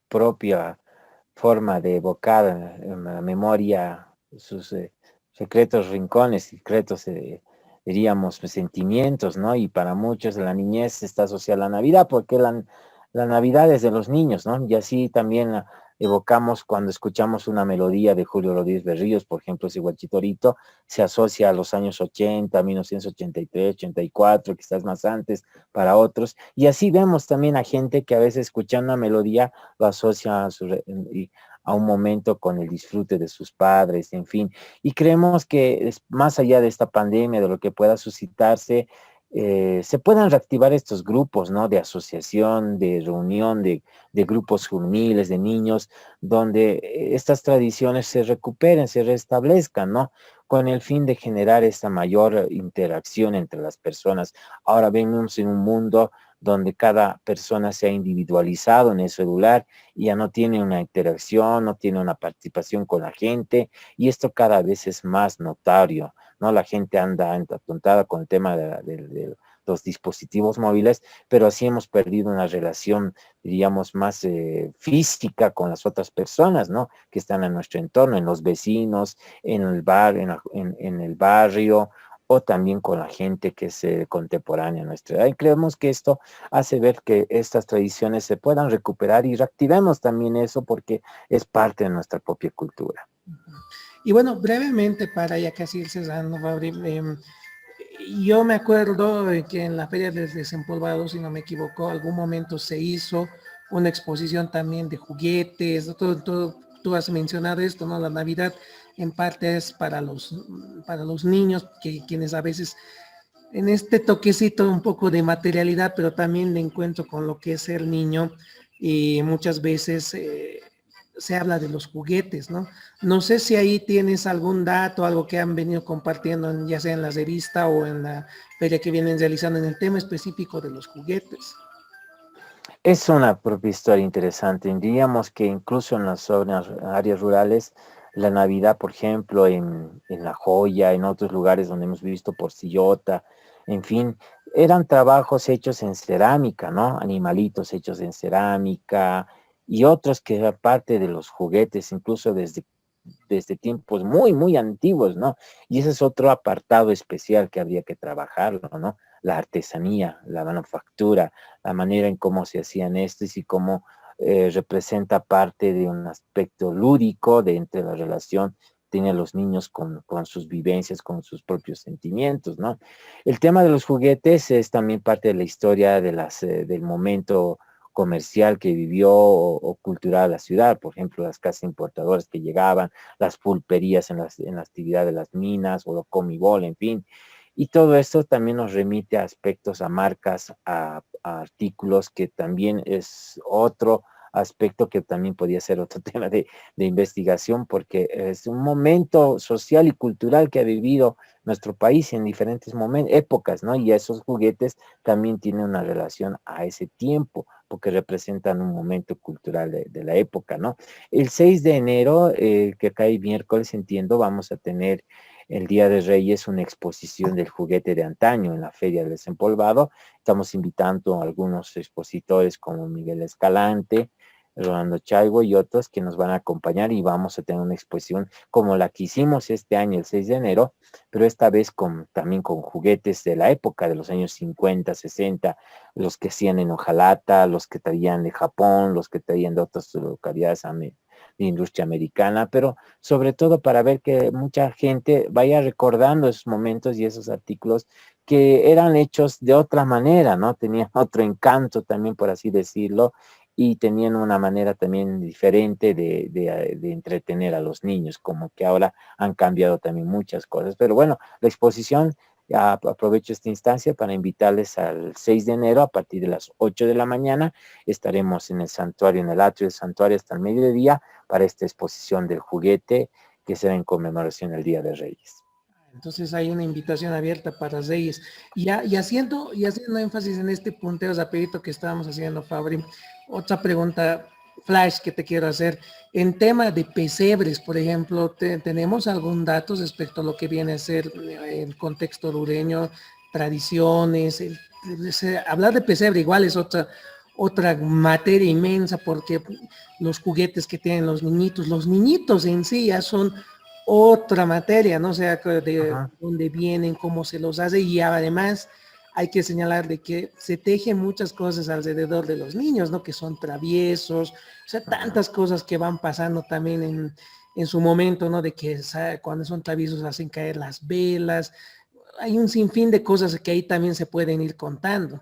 propia forma de evocar en la memoria sus secretos rincones, secretos, diríamos, sentimientos, ¿no? Y para muchos la niñez está asociada a la Navidad, porque la Navidad es de los niños, ¿no? Y así también evocamos cuando escuchamos una melodía de Julio Rodríguez Berríos, por ejemplo, ese Guachitorito, se asocia a los años 80, 1983, 84, quizás más antes para otros. Y así vemos también a gente que a veces escuchando una melodía lo asocia a un momento con el disfrute de sus padres, en fin. Y creemos que más allá de esta pandemia, de lo que pueda suscitarse, se puedan reactivar estos grupos, ¿no? De asociación, de reunión, de grupos juveniles, de niños, donde estas tradiciones se recuperen, se restablezcan, ¿no? Con el fin de generar esta mayor interacción entre las personas. Ahora vemos en un mundo donde cada persona se ha individualizado en el celular y ya no tiene una interacción, no tiene una participación con la gente, y esto cada vez es más notorio, ¿no? La gente anda apuntada con el tema de los dispositivos móviles, pero así hemos perdido una relación, diríamos, más física con las otras personas, ¿no? Que están en nuestro entorno, en los vecinos, en el bar, en el barrio, o también con la gente que es contemporánea a nuestra edad. Y creemos que esto hace ver que estas tradiciones se puedan recuperar y reactivemos también eso porque es parte de nuestra propia cultura. Y bueno, brevemente para ya casi ir cerrando, Fabri, yo me acuerdo que en la Feria del Desempolvado, si no me equivoco, algún momento se hizo una exposición también de juguetes, tú has mencionado esto, ¿no? La Navidad en parte es para los niños, quienes a veces en este toquecito un poco de materialidad, pero también de encuentro con lo que es ser niño, y muchas veces se habla de los juguetes, ¿no? No sé si ahí tienes algún dato, algo que han venido compartiendo, ya sea en la revista o en la feria que vienen realizando en el tema específico de los juguetes. Es una propia historia interesante. Diríamos que incluso en las zonas, áreas rurales, la Navidad, por ejemplo, en La Joya, en otros lugares donde hemos visto Porcillota, en fin, eran trabajos hechos en cerámica, ¿no? Animalitos hechos en cerámica y otros que eran parte de los juguetes, incluso desde tiempos muy, muy antiguos, ¿no? Y ese es otro apartado especial que habría que trabajarlo, ¿no? La artesanía, la manufactura, la manera en cómo se hacían estos y cómo representa parte de un aspecto lúdico de entre la relación tienen los niños con sus vivencias, con sus propios sentimientos, ¿no? El tema de los juguetes es también parte de la historia de del momento comercial que vivió o cultural la ciudad, por ejemplo, las casas importadoras que llegaban, las pulperías en la actividad de las minas o lo comibol, en fin. Y todo esto también nos remite a aspectos, a marcas, a artículos, que también es otro aspecto que también podría ser otro tema de investigación, porque es un momento social y cultural que ha vivido nuestro país en diferentes momentos, épocas, ¿no? Y esos juguetes también tienen una relación a ese tiempo, porque representan un momento cultural de la época, ¿no? El 6 de enero, que cae miércoles, entiendo, vamos a tener el Día de Reyes, una exposición del juguete de antaño en la Feria del Desempolvado. Estamos invitando a algunos expositores como Miguel Escalante, Rolando Chaibo y otros que nos van a acompañar y vamos a tener una exposición como la que hicimos este año, el 6 de enero, pero esta vez también con juguetes de la época de los años 50, 60, los que hacían en hojalata, los que traían de Japón, los que traían de otras localidades de industria americana, pero sobre todo para ver que mucha gente vaya recordando esos momentos y esos artículos que eran hechos de otra manera, ¿no? Tenían otro encanto también, por así decirlo, y tenían una manera también diferente de entretener a los niños, como que ahora han cambiado también muchas cosas. Pero bueno, la exposición, aprovecho esta instancia para invitarles al 6 de enero a partir de las 8 de la mañana. Estaremos en el santuario, en el atrio del santuario hasta el mediodía para esta exposición del juguete que será en conmemoración del Día de Reyes. Entonces hay una invitación abierta para Reyes. Y haciendo énfasis en este punteo rapidito que estábamos haciendo, Fabri, otra pregunta flash que te quiero hacer. En tema de pesebres, por ejemplo, ¿tenemos algún dato respecto a lo que viene a ser el contexto lureño, tradiciones? Hablar de pesebre igual es otra materia inmensa, porque los juguetes que tienen los niñitos en sí ya son otra materia, ¿no? O sea, de dónde vienen, cómo se los hace, y además hay que señalar de que se tejen muchas cosas alrededor de los niños, ¿no? Que son traviesos, o sea, tantas cosas que van pasando también en su momento, ¿no? De que cuando son traviesos hacen caer las velas. Hay un sinfín de cosas que ahí también se pueden ir contando.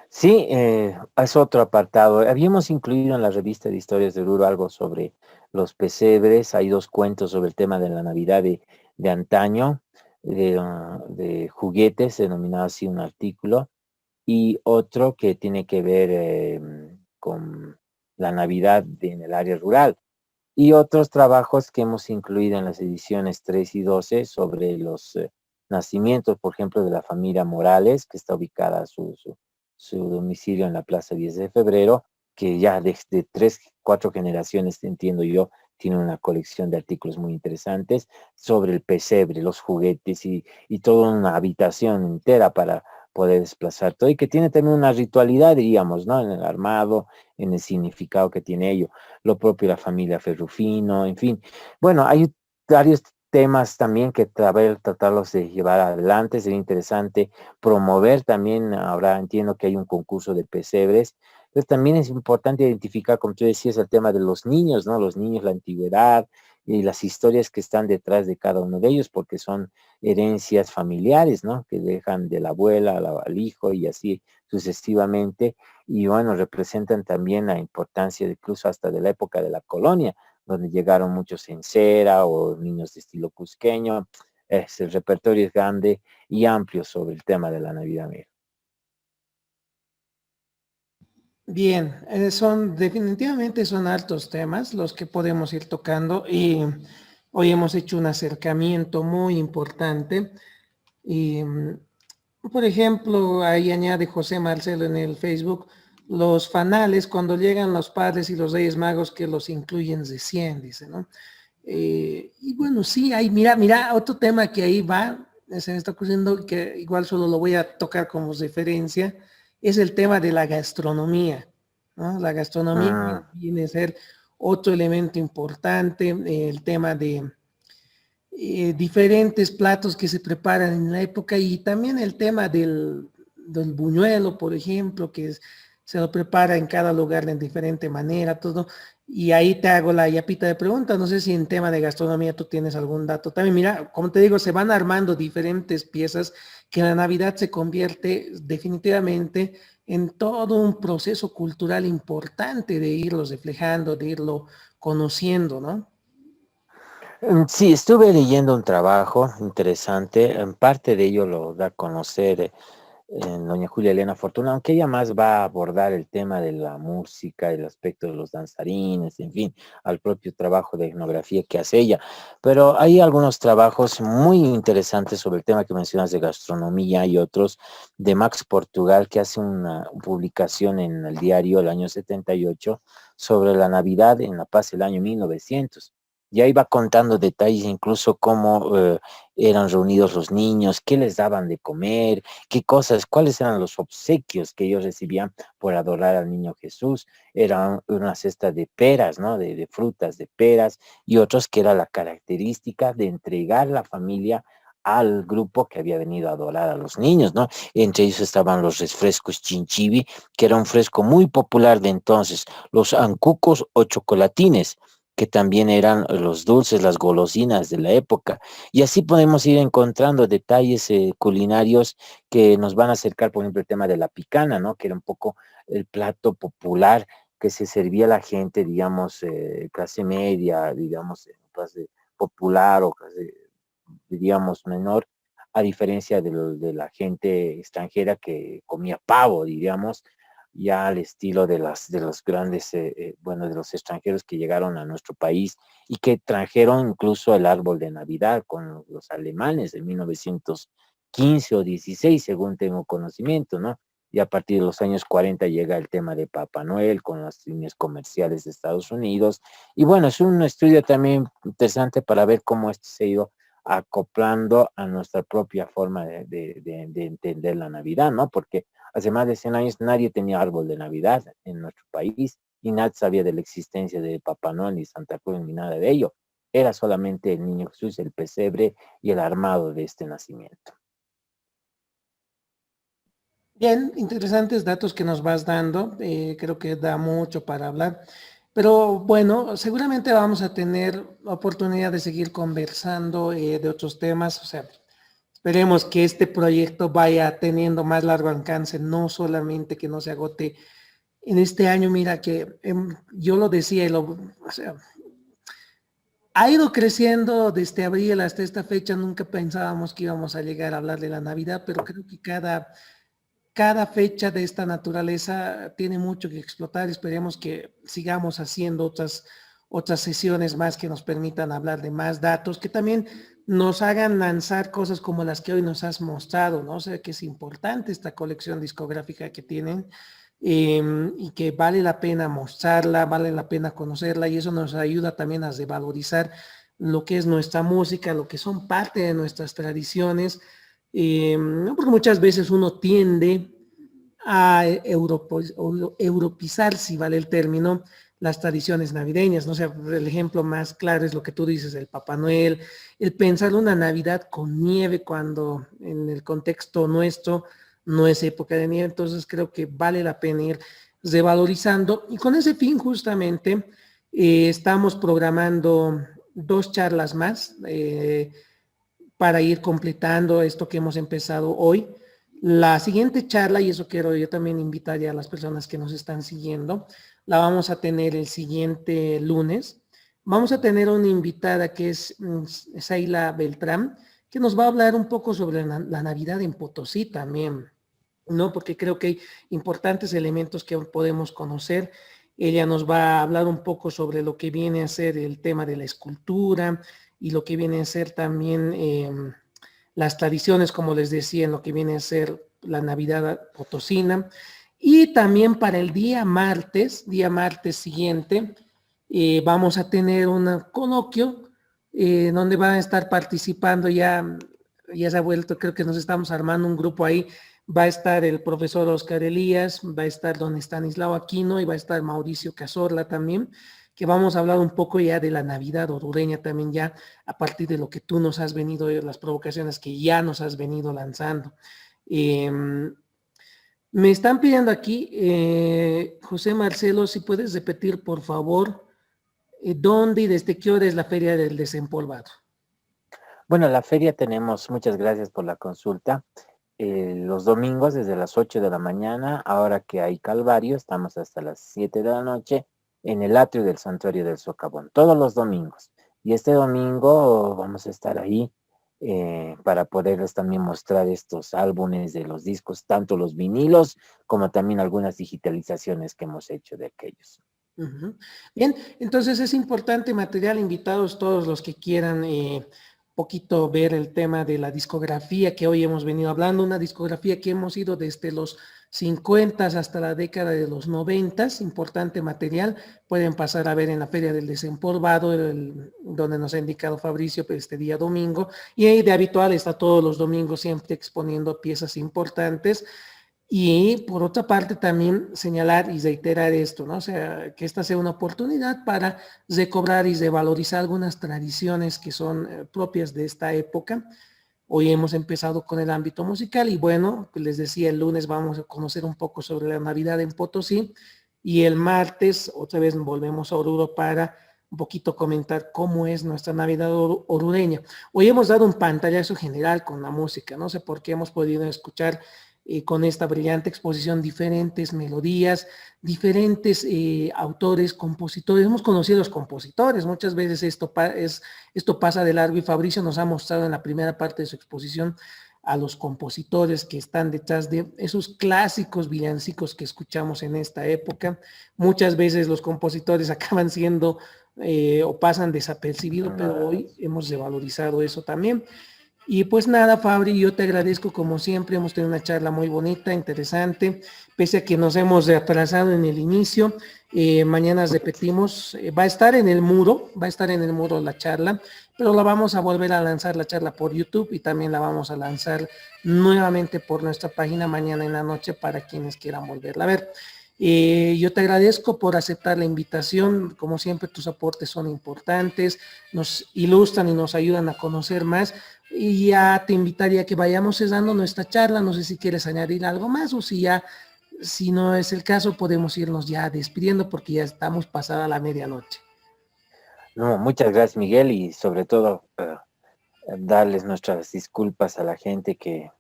Sí, es otro apartado. Habíamos incluido en la revista de Historias de Oruro algo sobre los pesebres. Hay 2 cuentos sobre el tema de la Navidad de antaño, de juguetes, denominado así un artículo, y otro que tiene que ver con la Navidad en el área rural. Y otros trabajos que hemos incluido en las ediciones 3 y 12 sobre los nacimientos, por ejemplo, de la familia Morales, que está ubicada su domicilio en la Plaza 10 de Febrero, que ya desde 3, 4 generaciones, entiendo yo, tiene una colección de artículos muy interesantes sobre el pesebre, los juguetes y toda una habitación entera para poder desplazar todo, y que tiene también una ritualidad, diríamos, ¿no? En el armado, en el significado que tiene ello. Lo propio la familia Ferrufino, en fin. Bueno, hay varios temas también que tratarlos de llevar adelante, sería interesante promover también, ahora entiendo que hay un concurso de pesebres, pero también es importante identificar, como tú decías, el tema de los niños, ¿no? Los niños, la antigüedad y las historias que están detrás de cada uno de ellos, porque son herencias familiares, ¿no? Que dejan de la abuela al hijo y así sucesivamente, y bueno, representan también la importancia incluso hasta de la época de la colonia, donde llegaron muchos en cera o niños de estilo cusqueño. El repertorio es grande y amplio sobre el tema de la Navidad. Mira. Bien, definitivamente son altos temas los que podemos ir tocando y hoy hemos hecho un acercamiento muy importante y por ejemplo, ahí añade José Marcelo en el Facebook, los fanales cuando llegan los padres y los reyes magos que los incluyen de 100, dice, ¿no? Y bueno, sí, ahí, mira, otro tema que ahí va, se me está ocurriendo que igual solo lo voy a tocar como referencia, es el tema de la gastronomía, ¿no? La gastronomía viene a ser otro elemento importante, el tema de diferentes platos que se preparan en la época y también el tema del buñuelo, por ejemplo, se lo prepara en cada lugar de diferente manera, todo. Y ahí te hago la yapita de preguntas. No sé si en tema de gastronomía tú tienes algún dato. También, mira, como te digo, se van armando diferentes piezas que la Navidad se convierte definitivamente en todo un proceso cultural importante de irlos reflejando, de irlo conociendo, ¿no? Sí, estuve leyendo un trabajo interesante, en parte de ello lo da a conocer doña Julia Elena Fortuna, aunque ella más va a abordar el tema de la música, el aspecto de los danzarines, en fin, al propio trabajo de etnografía que hace ella. Pero hay algunos trabajos muy interesantes sobre el tema que mencionas de gastronomía y otros de Max Portugal, que hace una publicación en el diario el año 78 sobre la Navidad en La Paz el año 1900. Y ahí va contando detalles, incluso cómo eran reunidos los niños, qué les daban de comer, qué cosas, cuáles eran los obsequios que ellos recibían por adorar al niño Jesús. Era una cesta de peras, ¿no? De frutas, de peras, y otros que era la característica de entregar la familia al grupo que había venido a adorar a los niños, ¿no? Entre ellos estaban los refrescos chinchibi, que era un fresco muy popular de entonces, los ancucos o chocolatines, que también eran los dulces, las golosinas de la época. Y así podemos ir encontrando detalles culinarios que nos van a acercar, por ejemplo, el tema de la picana, ¿no? Que era un poco el plato popular que se servía a la gente, digamos, clase media, digamos, clase popular o clase, diríamos, menor, a diferencia de la gente extranjera que comía pavo, diríamos, ya al estilo de los grandes, bueno, de los extranjeros que llegaron a nuestro país y que trajeron incluso el árbol de Navidad con los alemanes en 1915 o 16, según tengo conocimiento, ¿no? Y a partir de los años 40 llega el tema de Papá Noel con las líneas comerciales de Estados Unidos. Y bueno, es un estudio también interesante para ver cómo esto se ha ido acoplando a nuestra propia forma de entender la Navidad, ¿no? Porque hace más de 100 años nadie tenía árbol de Navidad en nuestro país y nadie sabía de la existencia de Papá Noel ni Santa Cruz ni nada de ello. Era solamente el niño Jesús, el pesebre y el armado de este nacimiento. Bien, interesantes datos que nos vas dando, creo que da mucho para hablar, pero bueno, seguramente vamos a tener oportunidad de seguir conversando de otros temas, o sea, esperemos que este proyecto vaya teniendo más largo alcance, no solamente que no se agote en este año. Mira que yo lo decía, o sea, ha ido creciendo desde abril hasta esta fecha, nunca pensábamos que íbamos a llegar a hablar de la Navidad, pero creo que cada fecha de esta naturaleza tiene mucho que explotar. Esperemos que sigamos haciendo otras sesiones más que nos permitan hablar de más datos, que también nos hagan lanzar cosas como las que hoy nos has mostrado, ¿no? O sea, que es importante esta colección discográfica que tienen y que vale la pena mostrarla, vale la pena conocerla y eso nos ayuda también a revalorizar lo que es nuestra música, lo que son parte de nuestras tradiciones. Porque muchas veces uno tiende a europizar, si vale el término, las tradiciones navideñas, ¿no? O sea, el ejemplo más claro es lo que tú dices, el Papá Noel, el pensar una Navidad con nieve cuando en el contexto nuestro no es época de nieve, entonces creo que vale la pena ir revalorizando y con ese fin justamente estamos programando 2 charlas más para ir completando esto que hemos empezado hoy. La siguiente charla, y eso quiero yo también invitar ya a las personas que nos están siguiendo, la vamos a tener el siguiente lunes. Vamos a tener una invitada que es Zaila Beltrán, que nos va a hablar un poco sobre la Navidad en Potosí también, ¿no? Porque creo que hay importantes elementos que podemos conocer. Ella nos va a hablar un poco sobre lo que viene a ser el tema de la escultura y lo que viene a ser también las tradiciones, como les decía, en lo que viene a ser la Navidad potosina. Y también para el día martes siguiente, vamos a tener un coloquio donde van a estar participando ya se ha vuelto, creo que nos estamos armando un grupo ahí. Va a estar el profesor Oscar Elías, va a estar don Estanislao Aquino y va a estar Mauricio Cazorla también, que vamos a hablar un poco ya de la Navidad orureña también ya a partir de lo que tú nos has venido, las provocaciones que ya nos has venido lanzando. Me están pidiendo aquí, José Marcelo, si puedes repetir por favor, ¿dónde y desde qué hora es la Feria del Desempolvado? Bueno, la feria tenemos, muchas gracias por la consulta. Los domingos desde las 8 de la mañana, ahora que hay Calvario, estamos hasta las 7 de la noche en el atrio del Santuario del Socavón, todos los domingos. Y este domingo vamos a estar ahí para poderles también mostrar estos álbumes de los discos, tanto los vinilos como también algunas digitalizaciones que hemos hecho de aquellos. Bien, entonces es importante material, invitados todos los que quieran poquito ver el tema de la discografía que hoy hemos venido hablando, una discografía que hemos ido desde los 50 hasta la década de los 90, importante material, pueden pasar a ver en la Feria del Desempolvado, donde nos ha indicado Fabricio este día domingo, y ahí de habitual está todos los domingos siempre exponiendo piezas importantes. Y por otra parte también señalar y reiterar esto, ¿no? O sea, que esta sea una oportunidad para recobrar y revalorizar algunas tradiciones que son propias de esta época. Hoy hemos empezado con el ámbito musical y bueno, les decía, el lunes vamos a conocer un poco sobre la Navidad en Potosí y el martes otra vez volvemos a Oruro para un poquito comentar cómo es nuestra Navidad orureña. Hoy hemos dado un pantallazo general con la música, no sé por qué hemos podido escuchar con esta brillante exposición diferentes melodías, diferentes autores, compositores. Hemos conocido a los compositores, muchas veces esto pasa de largo y Fabricio nos ha mostrado en la primera parte de su exposición a los compositores que están detrás de esos clásicos villancicos que escuchamos en esta época. Muchas veces los compositores acaban siendo o pasan desapercibidos, pero hoy hemos revalorizado eso también. Y pues nada, Fabri, yo te agradezco como siempre, hemos tenido una charla muy bonita, interesante, pese a que nos hemos atrasado en el inicio, mañana repetimos, va a estar en el muro la charla, pero la vamos a volver a lanzar la charla por YouTube y también la vamos a lanzar nuevamente por nuestra página mañana en la noche para quienes quieran volverla a ver. Yo te agradezco por aceptar la invitación, como siempre tus aportes son importantes, nos ilustran y nos ayudan a conocer más y ya te invitaría a que vayamos cerrando nuestra charla, no sé si quieres añadir algo más o si no es el caso podemos irnos ya despidiendo porque ya estamos pasada la medianoche. No, muchas gracias Miguel y sobre todo darles nuestras disculpas a la gente que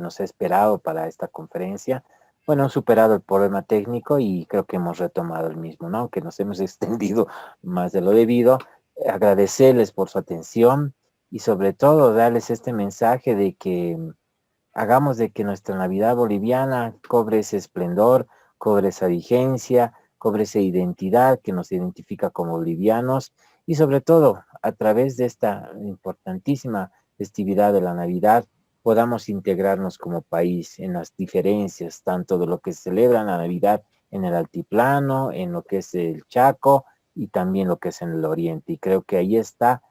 nos ha esperado para esta conferencia. Bueno, hemos superado el problema técnico y creo que hemos retomado el mismo, ¿no? Que nos hemos extendido más de lo debido. Agradecerles por su atención y sobre todo darles este mensaje de que hagamos de que nuestra Navidad boliviana cobre ese esplendor, cobre esa vigencia, cobre esa identidad que nos identifica como bolivianos y sobre todo a través de esta importantísima festividad de la Navidad podamos integrarnos como país en las diferencias, tanto de lo que se celebra en la Navidad en el altiplano, en lo que es el Chaco y también lo que es en el oriente. Y creo que ahí está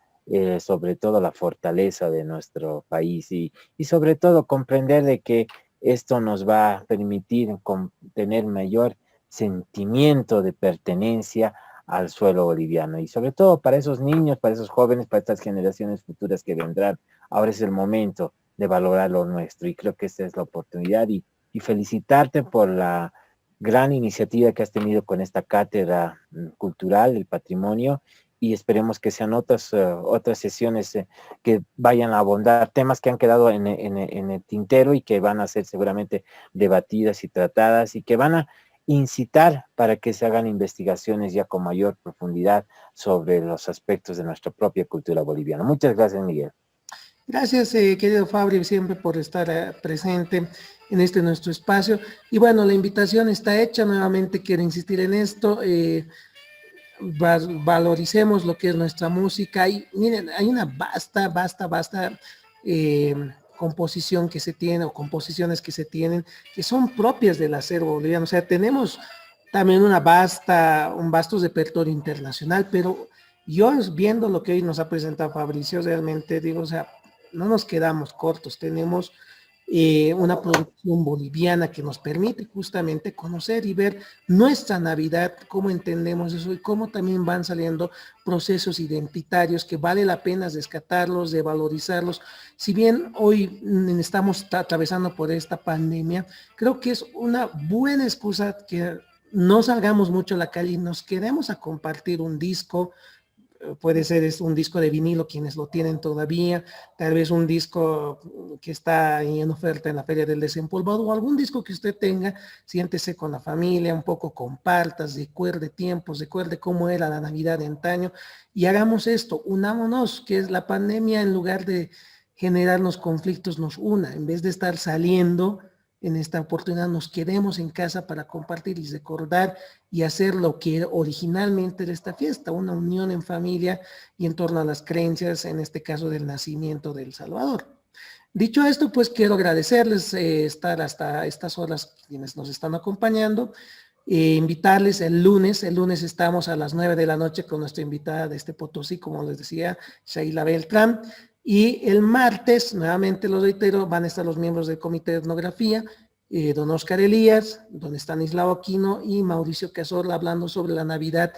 sobre todo la fortaleza de nuestro país y sobre todo comprender de que esto nos va a permitir tener mayor sentimiento de pertenencia al suelo boliviano y sobre todo para esos niños, para esos jóvenes, para estas generaciones futuras que vendrán. Ahora es el momento de valorar lo nuestro y creo que esta es la oportunidad y felicitarte por la gran iniciativa que has tenido con esta cátedra cultural, el patrimonio, y esperemos que sean otras sesiones que vayan a abordar temas que han quedado en el tintero y que van a ser seguramente debatidas y tratadas y que van a incitar para que se hagan investigaciones ya con mayor profundidad sobre los aspectos de nuestra propia cultura boliviana. Muchas gracias, Miguel. Gracias, querido Fabri, siempre por estar presente en este nuestro espacio. Y bueno, la invitación está hecha, nuevamente quiero insistir en esto, valoricemos lo que es nuestra música. Y miren, hay una vasta composición que se tiene o composiciones que se tienen que son propias del acervo boliviano. O sea, tenemos también un vasto repertorio internacional, pero yo viendo lo que hoy nos ha presentado Fabricio, realmente digo, o sea, no nos quedamos cortos, tenemos una producción boliviana que nos permite justamente conocer y ver nuestra Navidad, cómo entendemos eso y cómo también van saliendo procesos identitarios que vale la pena rescatarlos, de valorizarlos. Si bien hoy estamos atravesando por esta pandemia, creo que es una buena excusa que no salgamos mucho a la calle y nos quedemos a compartir un disco. Puede ser un disco de vinilo, quienes lo tienen todavía, tal vez un disco que está en oferta en la Feria del Desempolvado, o algún disco que usted tenga, siéntese con la familia, un poco compartas, recuerde tiempos, recuerde cómo era la Navidad de antaño, y hagamos esto, unámonos, que es la pandemia, en lugar de generarnos conflictos, nos una, en vez de estar saliendo. En esta oportunidad nos quedemos en casa para compartir y recordar y hacer lo que originalmente era esta fiesta, una unión en familia y en torno a las creencias, en este caso del nacimiento del Salvador. Dicho esto, pues quiero agradecerles estar hasta estas horas quienes nos están acompañando, invitarles el lunes estamos a las 9 de la noche con nuestra invitada de este Potosí, como les decía, Shaila Beltrán. Y el martes, nuevamente lo reitero, van a estar los miembros del Comité de Etnografía, don Oscar Elías, don Estanislao Aquino y Mauricio Cazorla hablando sobre la Navidad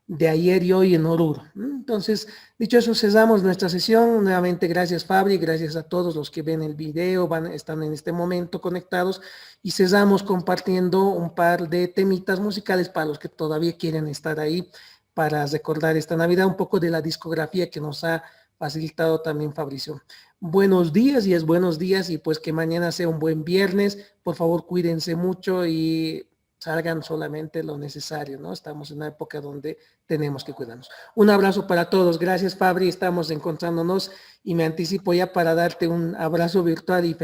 de ayer y hoy en Oruro. Entonces, dicho eso, cesamos nuestra sesión. Nuevamente, gracias Fabri, gracias a todos los que ven el video, están en este momento conectados y cesamos compartiendo un par de temitas musicales para los que todavía quieren estar ahí para recordar esta Navidad, un poco de la discografía que nos ha facilitado también Fabricio. Buenos días y buenos días y pues que mañana sea un buen viernes. Por favor, cuídense mucho y salgan solamente lo necesario, ¿no? Estamos en una época donde tenemos que cuidarnos. Un abrazo para todos. Gracias, Fabri. Estamos encontrándonos y me anticipo ya para darte un abrazo virtual y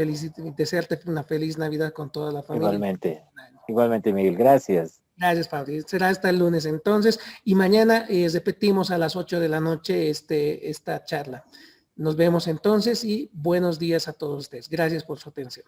desearte una feliz Navidad con toda la familia. Igualmente, Miguel. Gracias. Gracias, Fabri. Será hasta el lunes entonces. Y mañana repetimos a las 8 de la noche esta charla. Nos vemos entonces y buenos días a todos ustedes. Gracias por su atención.